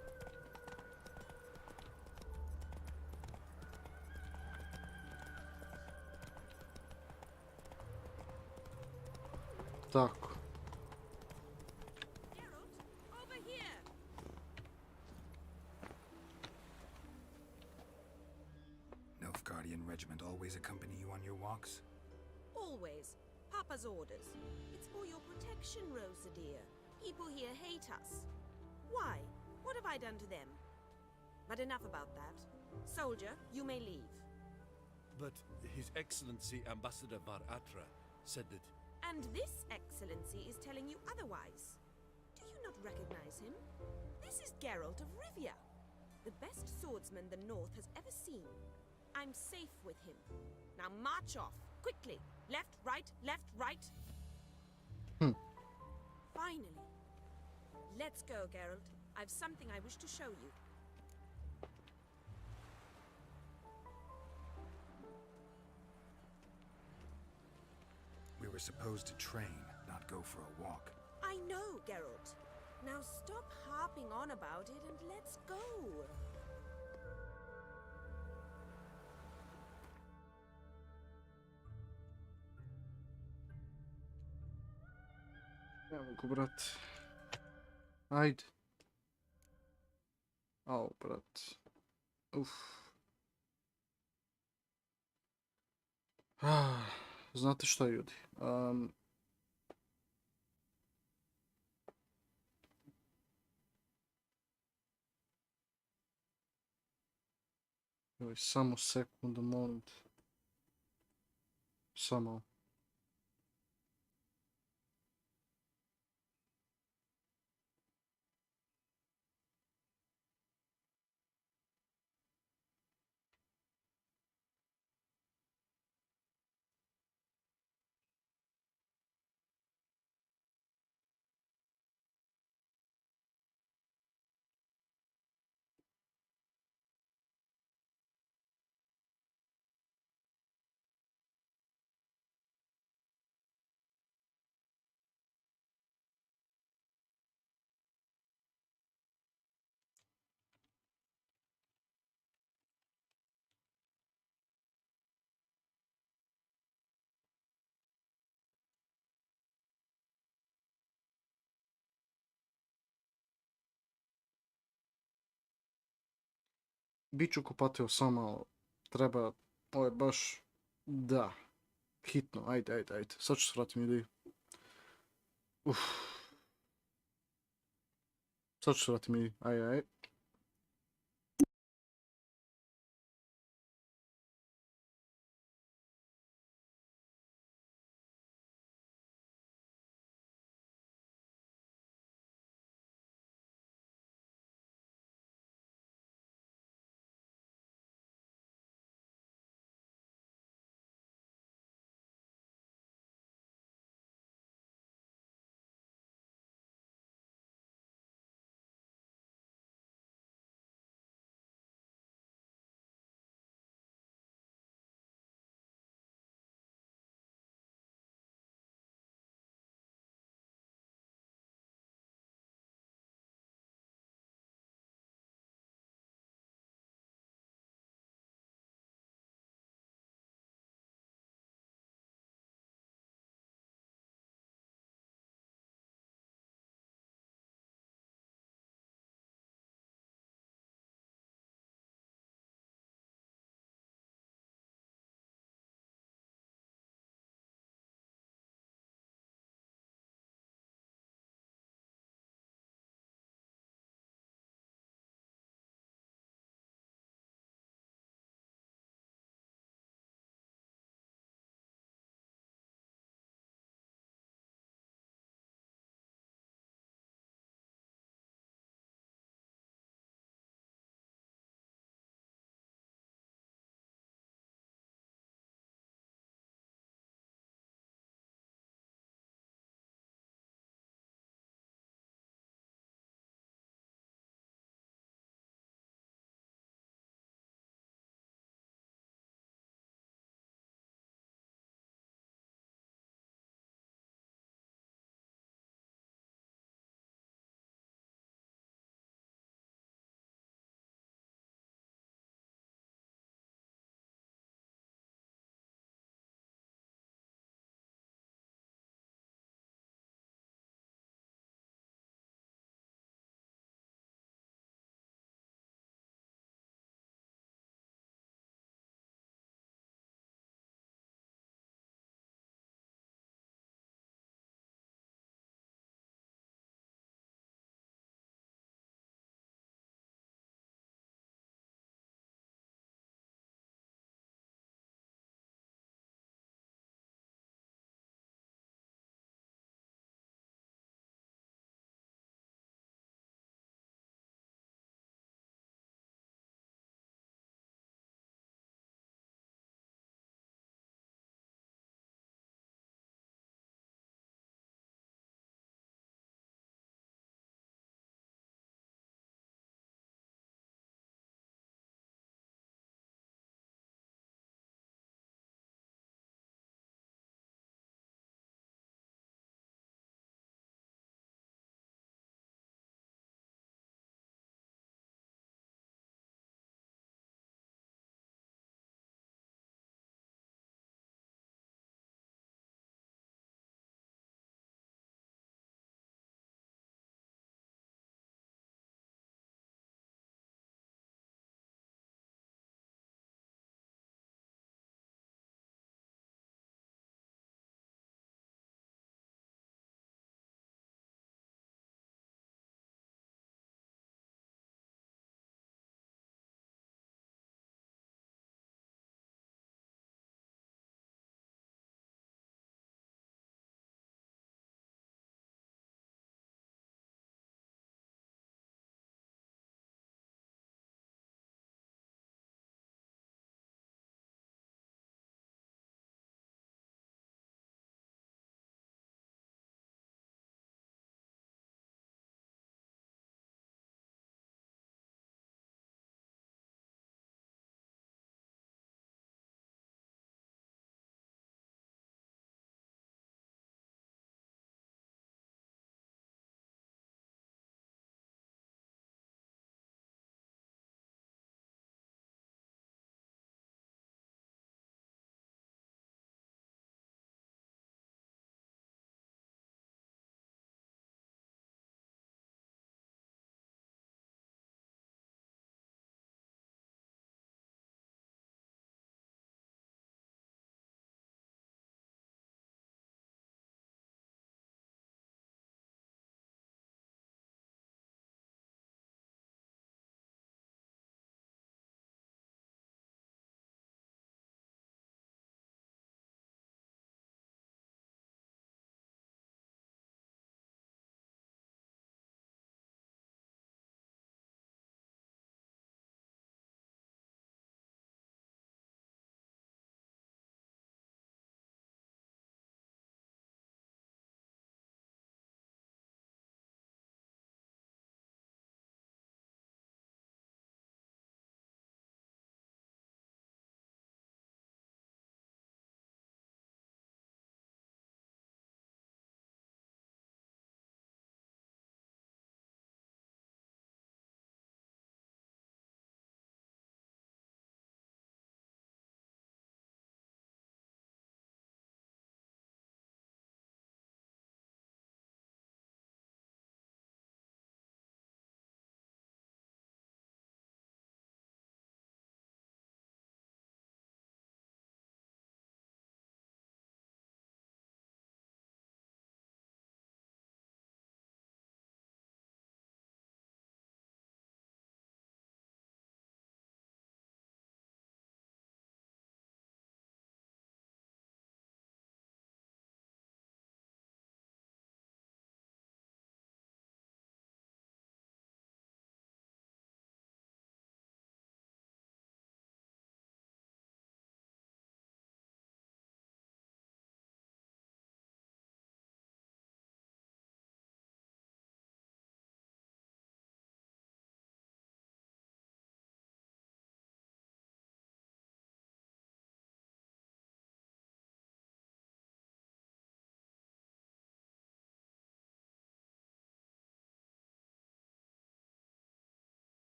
Tako. Over here! Nilfgaardian regiment always accompany you on your walks? Always. Papa's orders. It's for your protection, Rosa dear. People here hate us. Why? What have I done to them? But enough about that. Soldier, you may leave. But His Excellency Ambassador Var Atra said that... And this excellency is telling you otherwise. Do you not recognize him? This is Geralt of Rivia, the best swordsman the North has ever seen. I'm safe with him. Now march off, quickly. Left, right, left, right. Finally. Let's go, Geralt. I've something I wish to show you. We were supposed to train, not go for a walk. I know, Geralt. Now stop harping on about it and let's go. Ne mogu, brat. Ajde. Au, brat. Uf. Znate šta, ljudi? Joj, samo sekundu, molim te. Samo. Biću kupatio samo, treba, ovo je baš, da, hitno, ajde. Sad ću se vratiti, ljudi. Sad ću se vratiti, ljudi, ajde.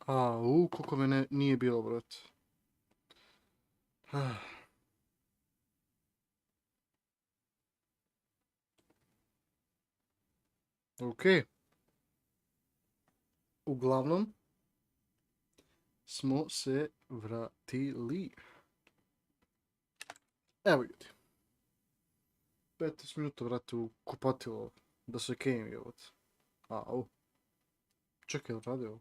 Koliko me nije bilo, brate. Ok. Uglavnom smo se vratili. Evo ljudi. 15 minuta, brate, u kupatilo da se kejem je ovdje. Čekaj, radi ovo.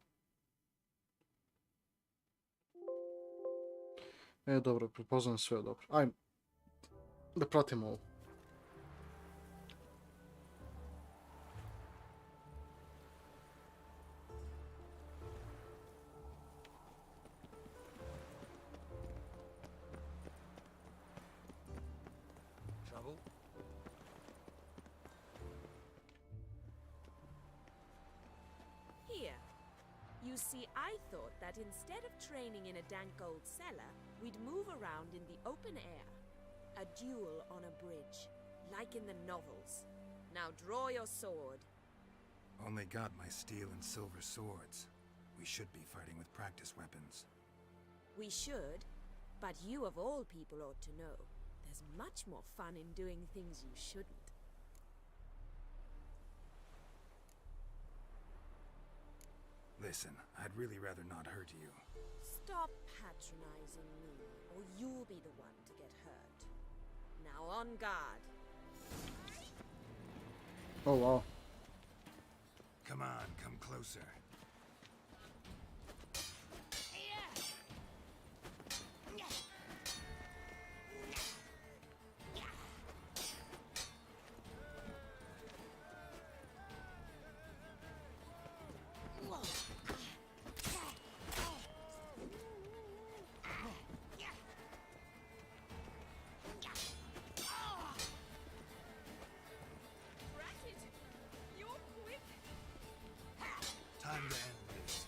Dobro, prepoznam sve, dobro. Ajmo. Da pratimo ovo. Trouble? Here. You see, I thought that instead of training in a dank old cellar, we'd move around in the open air. A duel on a bridge, like in the novels. Now draw your sword. Only got my steel and silver swords. We should be fighting with practice weapons. We should, but you of all people ought to know. There's much more fun in doing things you shouldn't. Listen, I'd really rather not hurt you. Stop patronizing me, or you'll be the one to get hurt. Now on guard. Oh, wow. Come on, come closer. Time to end this.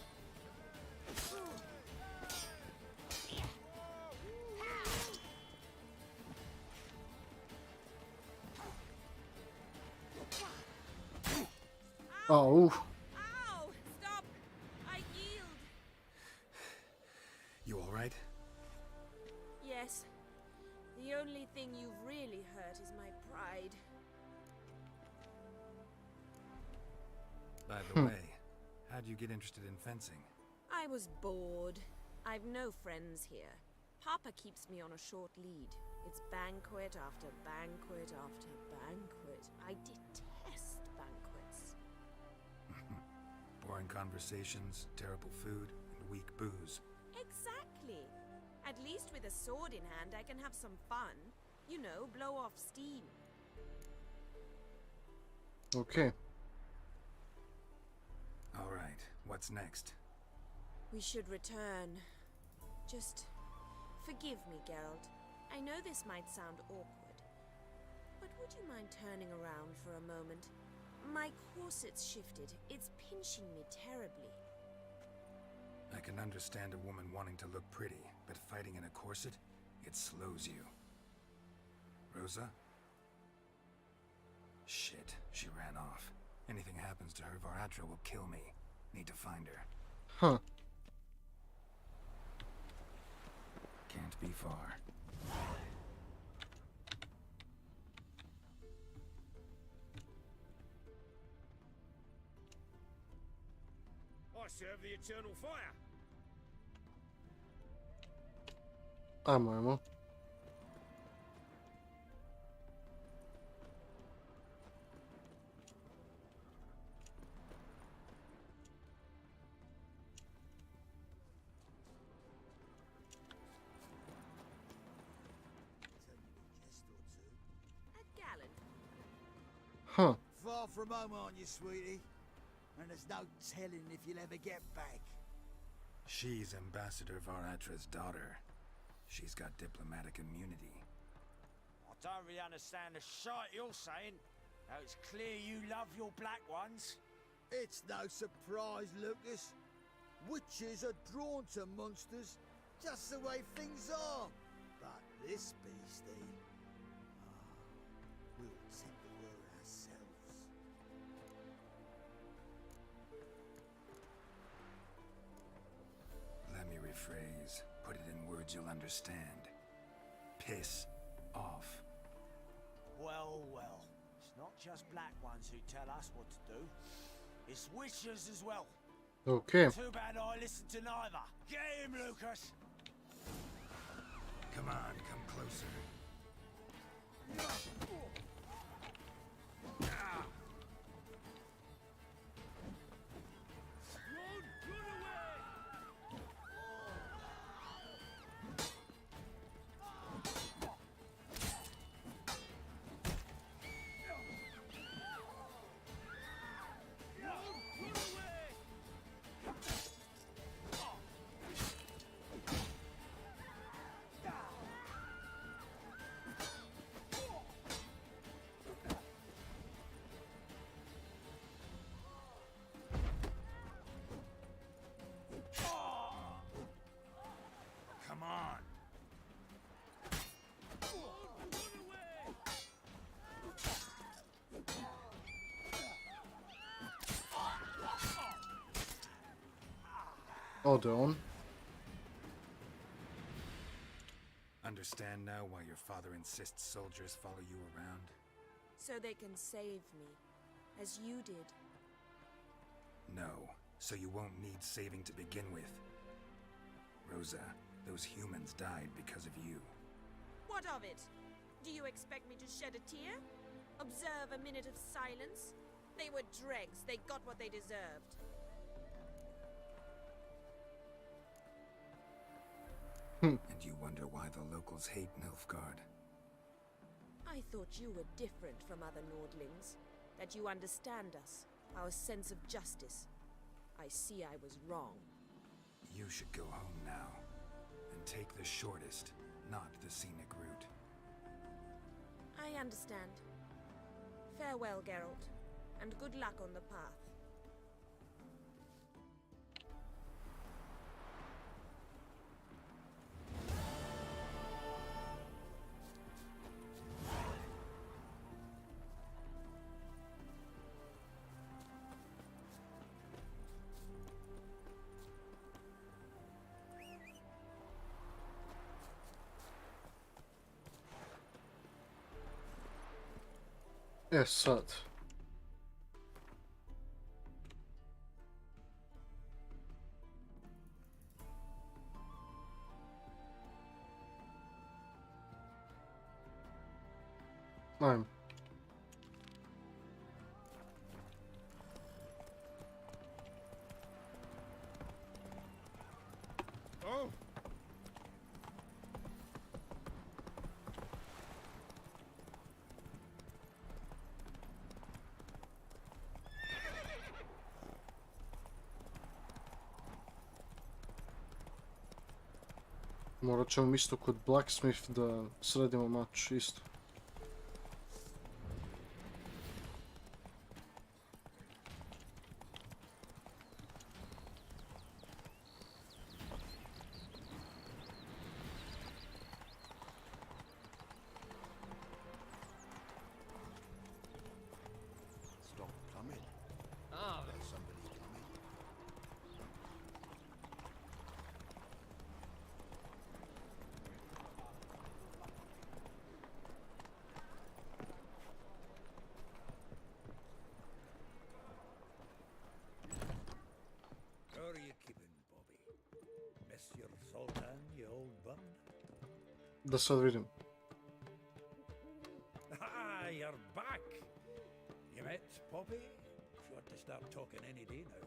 Ow, Stop! I yield! You alright? Yes. The only thing you've really hurt is my pride. By the way, how'd you get interested in fencing? I was bored. I've no friends here. Papa keeps me on a short lead. It's banquet after banquet after banquet. I detest banquets. Boring conversations, terrible food, and weak booze. Exactly. At least with a sword in hand, I can have some fun. You know, blow off steam. okay. Alright, what's next? We should return. Just forgive me, Geralt. I know this might sound awkward, but would you mind turning around for a moment? My corset's shifted. It's pinching me terribly. I can understand a woman wanting to look pretty, but fighting in a corset, it slows you. Rosa? Shit, she ran off. Anything happens to her, Varatra will kill me. Need to find her. Huh. Can't be far. I serve the eternal fire. Ajmo. A gallant. Huh. Far from home, aren't you, sweetie? And there's no telling if you'll ever get back. She's Ambassador Varatra's daughter. She's got diplomatic immunity. I don't really understand the shite you're saying. Now it's clear you love your black ones. It's no surprise, Lucas. Witches are drawn to monsters, just the way things are. But this beastie, we'll take the word ourselves. language you'll understand. Piss off. Well, well. It's not just black ones who tell us what to do. It's witchers as well. Okay. Too bad I listen to neither. Get him, Lucas! Come on, come closer. Come on! Hold on. Understand now why your father insists soldiers follow you around? So they can save me, as you did. No, so you won't need saving to begin with. Rosa, those humans died because of you. What of it? Do you expect me to shed a tear? Observe a minute of silence? They were dregs. They got what they deserved. And you wonder why the locals hate Nilfgaard. I thought you were different from other Nordlings. That you understand us, our sense of justice. I see I was wrong. You should go home now. And take the shortest, not the scenic route. I understand. Farewell, Geralt, and good luck on the path. E sad. Ajmo. Oh! Morat ćemo isto kod Blacksmith da sredimo mač isto. Stop coming. Ah, there's somebody coming. How are you keeping, Bobby? Miss your Sultan, you old bum? Da sad vidim. Ah, you're back! You met Bobby? Sure to start talking any day now.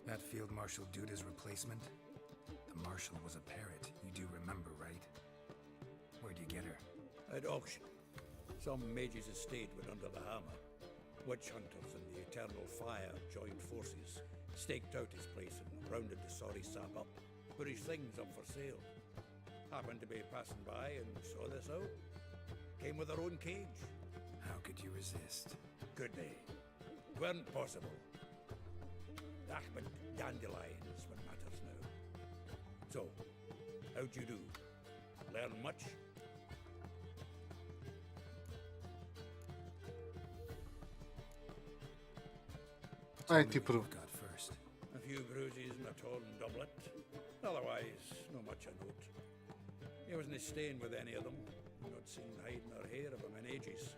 That Field Marshal Duda's replacement? The Marshal was a parrot, you do remember, right? Where'd you get her? At auction. Some mage's estate went under the hammer. Witch hunters and the Eternal Fire joined forces, staked out his place and rounded the sorry sap up. Put his things up for sale. Happened to be passing by and saw this out. Came with her own cage. How could you resist? Could they? Weren't possible. Ah, but dandelions what matters now. So, how'd you do? Learn much? Tell Aj me ti what prvo. you've got first. A few bruises and a torn doublet. Otherwise, no much a note. He wasn't staying with any of them. Not seen hide nor hair of him in ages.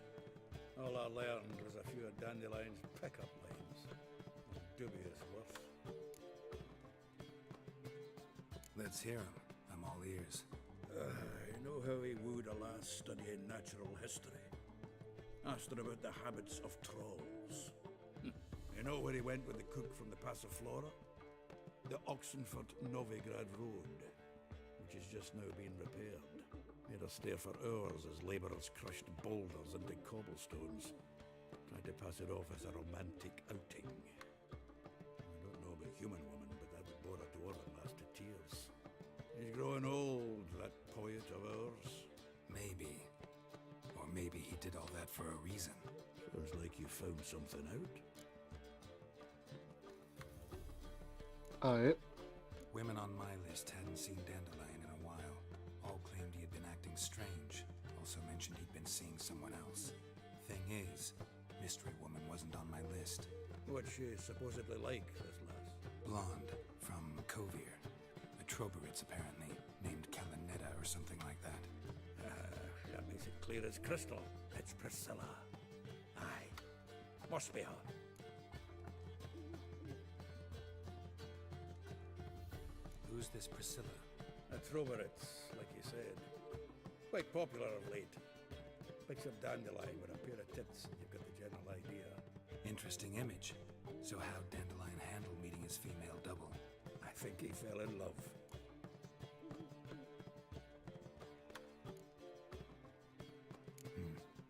All I learned was a few of Dandelion's pickup lines. Dubious worth. Let's hear him. I'm all ears. You know how he wooed a lass studying natural history? Asked her about the habits of trolls. You know where he went with the cook from the Passiflora? The Oxenford-Novigrad Road, which is just now being repaired. Made us stare for hours as labourers crushed boulders into cobblestones. Tried to pass it off as a romantic outing. I don't know about human woman, but that would bore a dwarven lass to tears. He's growing old, that poet of ours. Maybe. Or maybe he did all that for a reason. Sounds like you found something out. Aj. Women on my list hadn't seen Dandelion in a while. All claimed he had been acting strange. Also mentioned he'd been seeing someone else. Thing is, Mystery Woman wasn't on my list. What's she supposedly like, this lass? Blonde, from Kovir. A Troberitz, apparently, named Kalanetta or something like that. That makes it clear as crystal. It's Priscilla. Aye. Must be her. Who's this Priscilla? A Troberitz, like you said. Quite popular of late. Picks up Dandelion with a pair of tits. You've got the general idea. Interesting image. So how'd Dandelion handle meeting his female double? I think he fell in love.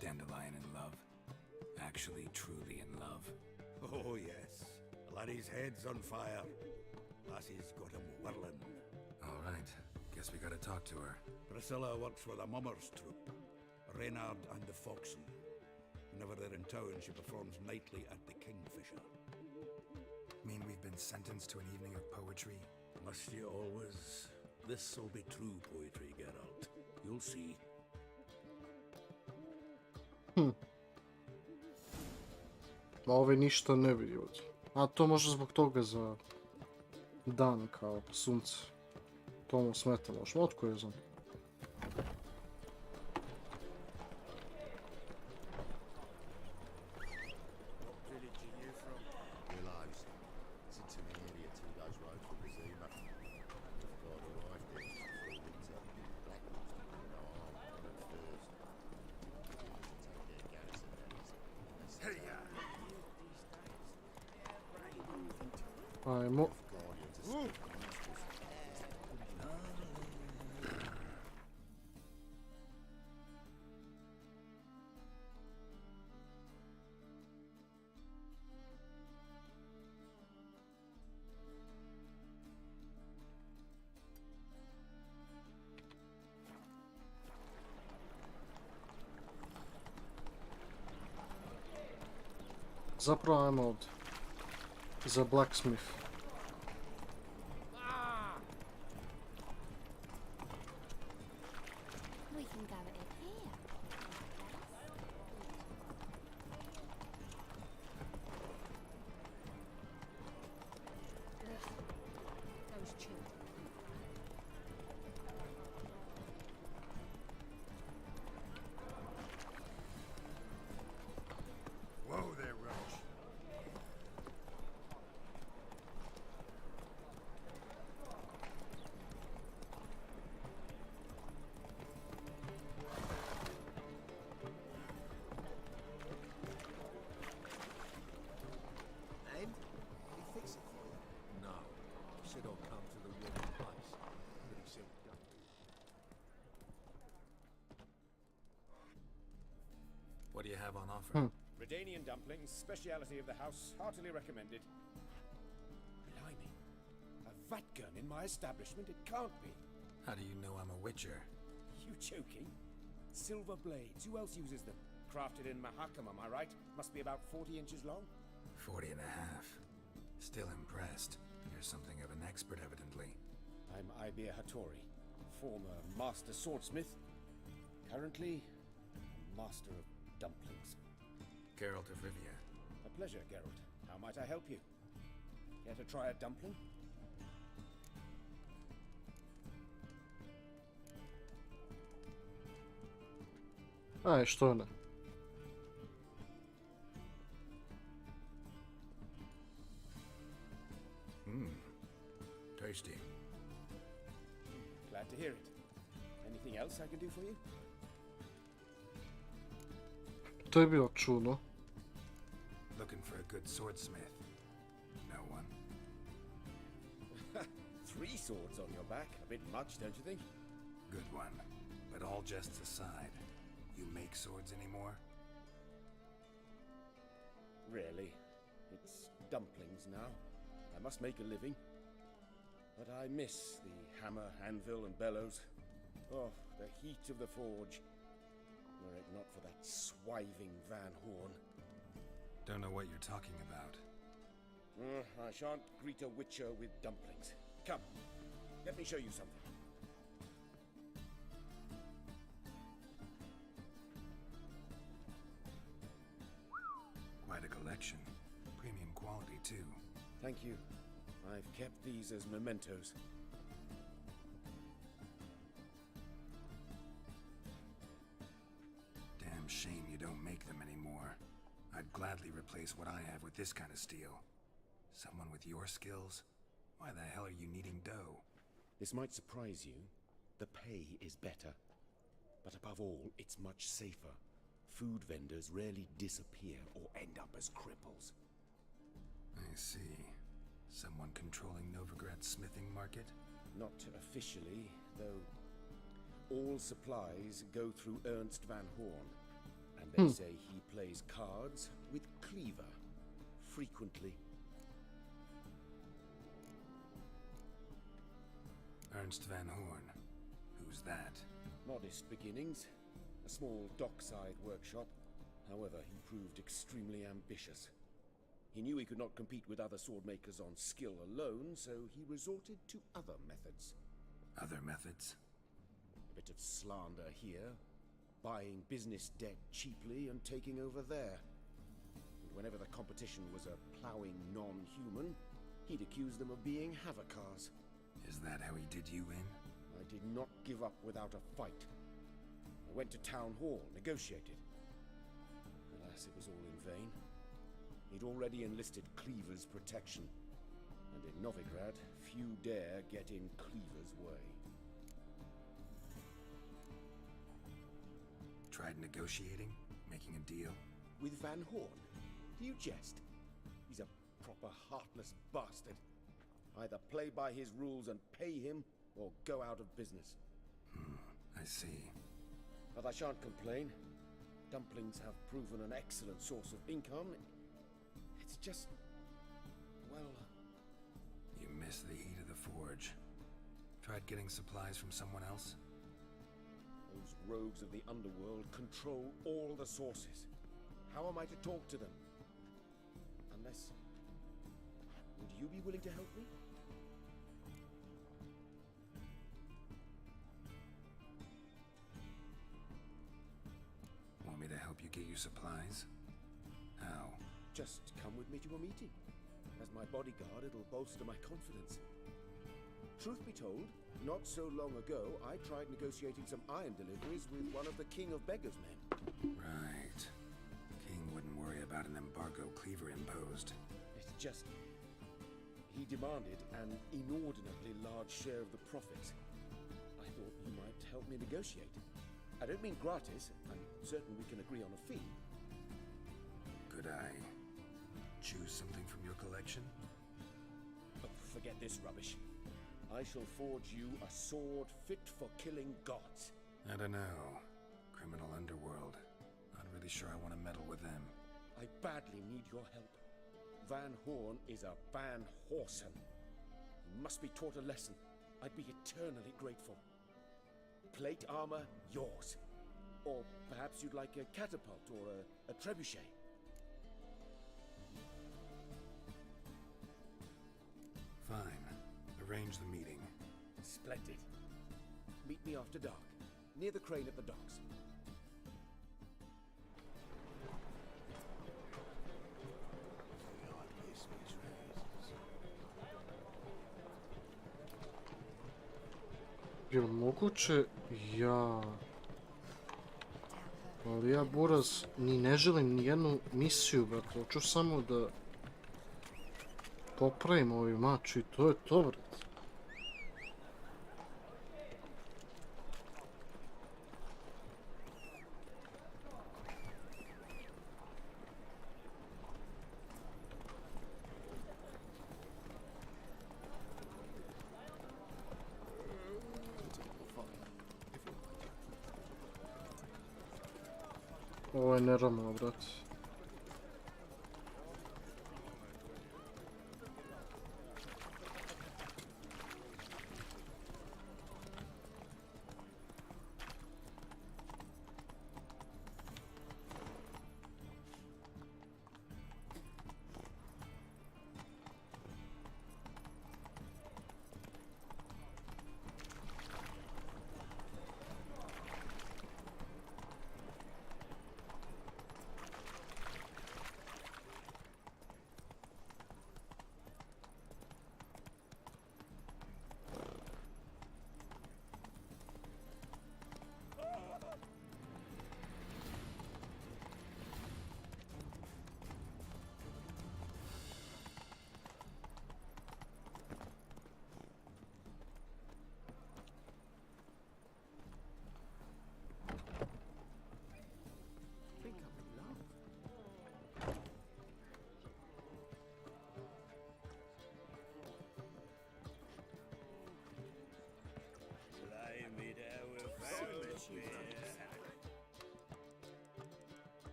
Dandelion in love. Actually, truly in love. Oh, yes. Laddie's head's on fire. Lassie's got him whirling. All right. Guess we gotta talk to her. Priscilla works for the Mummers troupe. Reynard and the Foxen. Whenever they're in town, she performs nightly at the Kingfisher. Mean we've been sentenced to an evening of poetry? Must you always? This'll be true poetry, Geralt. You'll see. Ma ove ništa ne vidi ovdje. A to možda zbog toga za dan kao sunce. To mu smeta možda. Otko je znam. Ajmo. Zapravo ajmo ovdje. Za blacksmith. We can go at it here. Those children. Whoa there, Roach. And? Did he fix it for you? No. He said I'll come to the wrong place. But he said don't. What do you have on offer? Redanian dumplings, speciality of the house, heartily recommended. Blimey. A vat gun in my establishment? It can't be. How do you know I'm a witcher? You joking? Silver blades. Who else uses them? Crafted in Mahakam, am I right? Must be about 40 inches long? 40 and a half. Still impressed. You're something of an expert, evidently. I'm Ibir Hattori, former master swordsmith. Currently, master of dumplings. Geralt of Rivia. A pleasure, Geralt. How might I help you? Care to try a dumpling? Aj, što ne. Tasty. Glad to hear it. Anything else I can do for you? To je bilo čudno. Looking for a good swordsmith. No one. 3 swords on your back. A bit much, don't you think? Good one. But all jests aside, you make swords anymore? Really? It's dumplings now. I must make a living. But I miss the hammer, anvil, and bellows. Oh, the heat of the forge. Were it not for that swiving Van Horn. Don't know what you're talking about. I shan't greet a witcher with dumplings. Come, let me show you something. Quite a collection. Premium quality, too. Thank you. I've kept these as mementos. Damn shame you don't make them anymore. I'd gladly replace what I have with this kind of steel. Someone with your skills? Why the hell are you needing dough? This might surprise you. The pay is better. But above all, it's much safer. Food vendors rarely disappear or end up as cripples. I see. Someone controlling Novigrad's smithing market? Not officially, though. All supplies go through Ernst Van Horn. And they say he plays cards with Cleaver. Frequently. Ernst Van Horn. Who's that? Modest beginnings. A small dockside workshop. However, he proved extremely ambitious. He knew he could not compete with other sword makers on skill alone, so he resorted to other methods. Other methods? A bit of slander here, buying business debt cheaply and taking over there. And whenever the competition was a ploughing non-human, he'd accuse them of being Havocars. Is that how he did you in? I did not give up without a fight. I went to Town Hall, negotiated. Alas, it was all in vain. He'd already enlisted Cleaver's protection. And in Novigrad, few dare get in Cleaver's way. Tried negotiating? Making a deal? With Van Horn? Do you jest? He's a proper heartless bastard. Either play by his rules and pay him, or go out of business. I see. But I shan't complain. Dumplings have proven an excellent source of income. It's just... well... You miss the heat of the forge. Tried getting supplies from someone else? Those rogues of the underworld control all the sources. How am I to talk to them? Unless... would you be willing to help me? Want me to help you get you supplies? How? Just come with me to a meeting. As my bodyguard, it'll bolster my confidence. Truth be told, not so long ago, I tried negotiating some iron deliveries with one of the King of Beggars' men. Right. King wouldn't worry about an embargo Cleaver imposed. It's just... he demanded an inordinately large share of the profits. I thought you might help me negotiate. I don't mean gratis. I'm certain we can agree on a fee. Could I choose something from your collection? Oh, forget this rubbish. I shall forge you a sword fit for killing gods. I don't know. Criminal underworld. Not really sure I want to meddle with them. I badly need your help. Van Horn is a Van Horsen. He must be taught a lesson. I'd be eternally grateful. Plate armor, yours. Or perhaps you'd like a catapult or a trebuchet. Fine. Arrange the meeting. Splendid. Meet me after dark, near the crane at the docks. Jel moguće? Ja... Ali ja, buraz, ni ne želim ni jednu misiju, brate. Hoću samo da popravim ovaj mač i to je to, brate. Ovo je neravno, brate.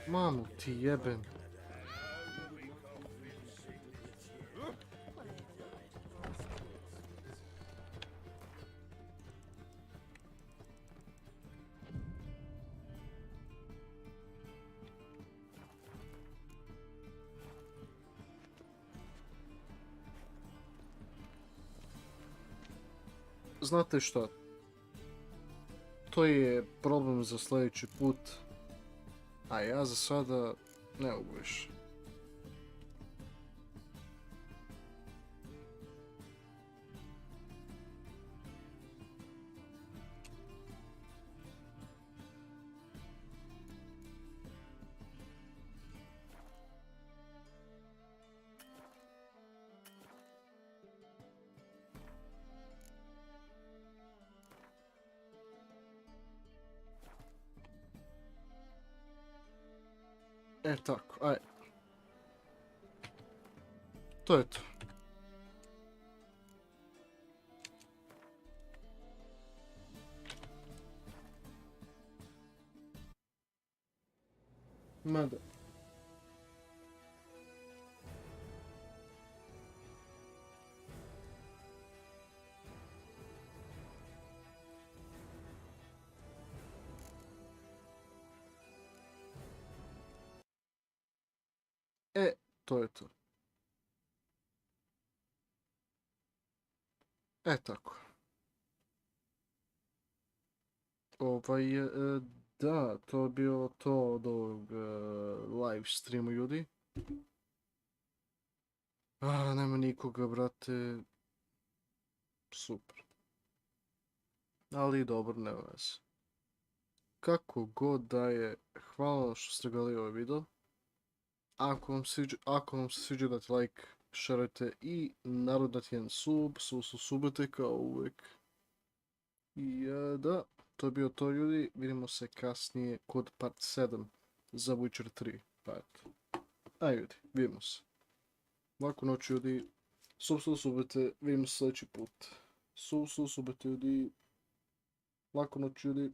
Mamu ti jebem. Znate šta? To je problem za sljedeći put. A ja za sada ne mogu više. E tako, aj. To je to. Mada. E, to je to. E tako. Da, to je bilo to od ovog live streama, ljudi. Nema nikoga, brate. Super. Ali dobro, nema veze. Kako god da je, hvala što ste gledali ovaj video. Ako vam se sviđa, dajte like, sharujte i naravno dajte jedan subite kao uvijek. I da, to je bio to, ljudi. Vidimo se kasnije kod part 7 za Witcher 3. Pa eto. A ljudi, vidimo se. Laku noć, ljudi. Subite, vidimo se sljedeći put. Subite, ljudi. Laku noć, ljudi.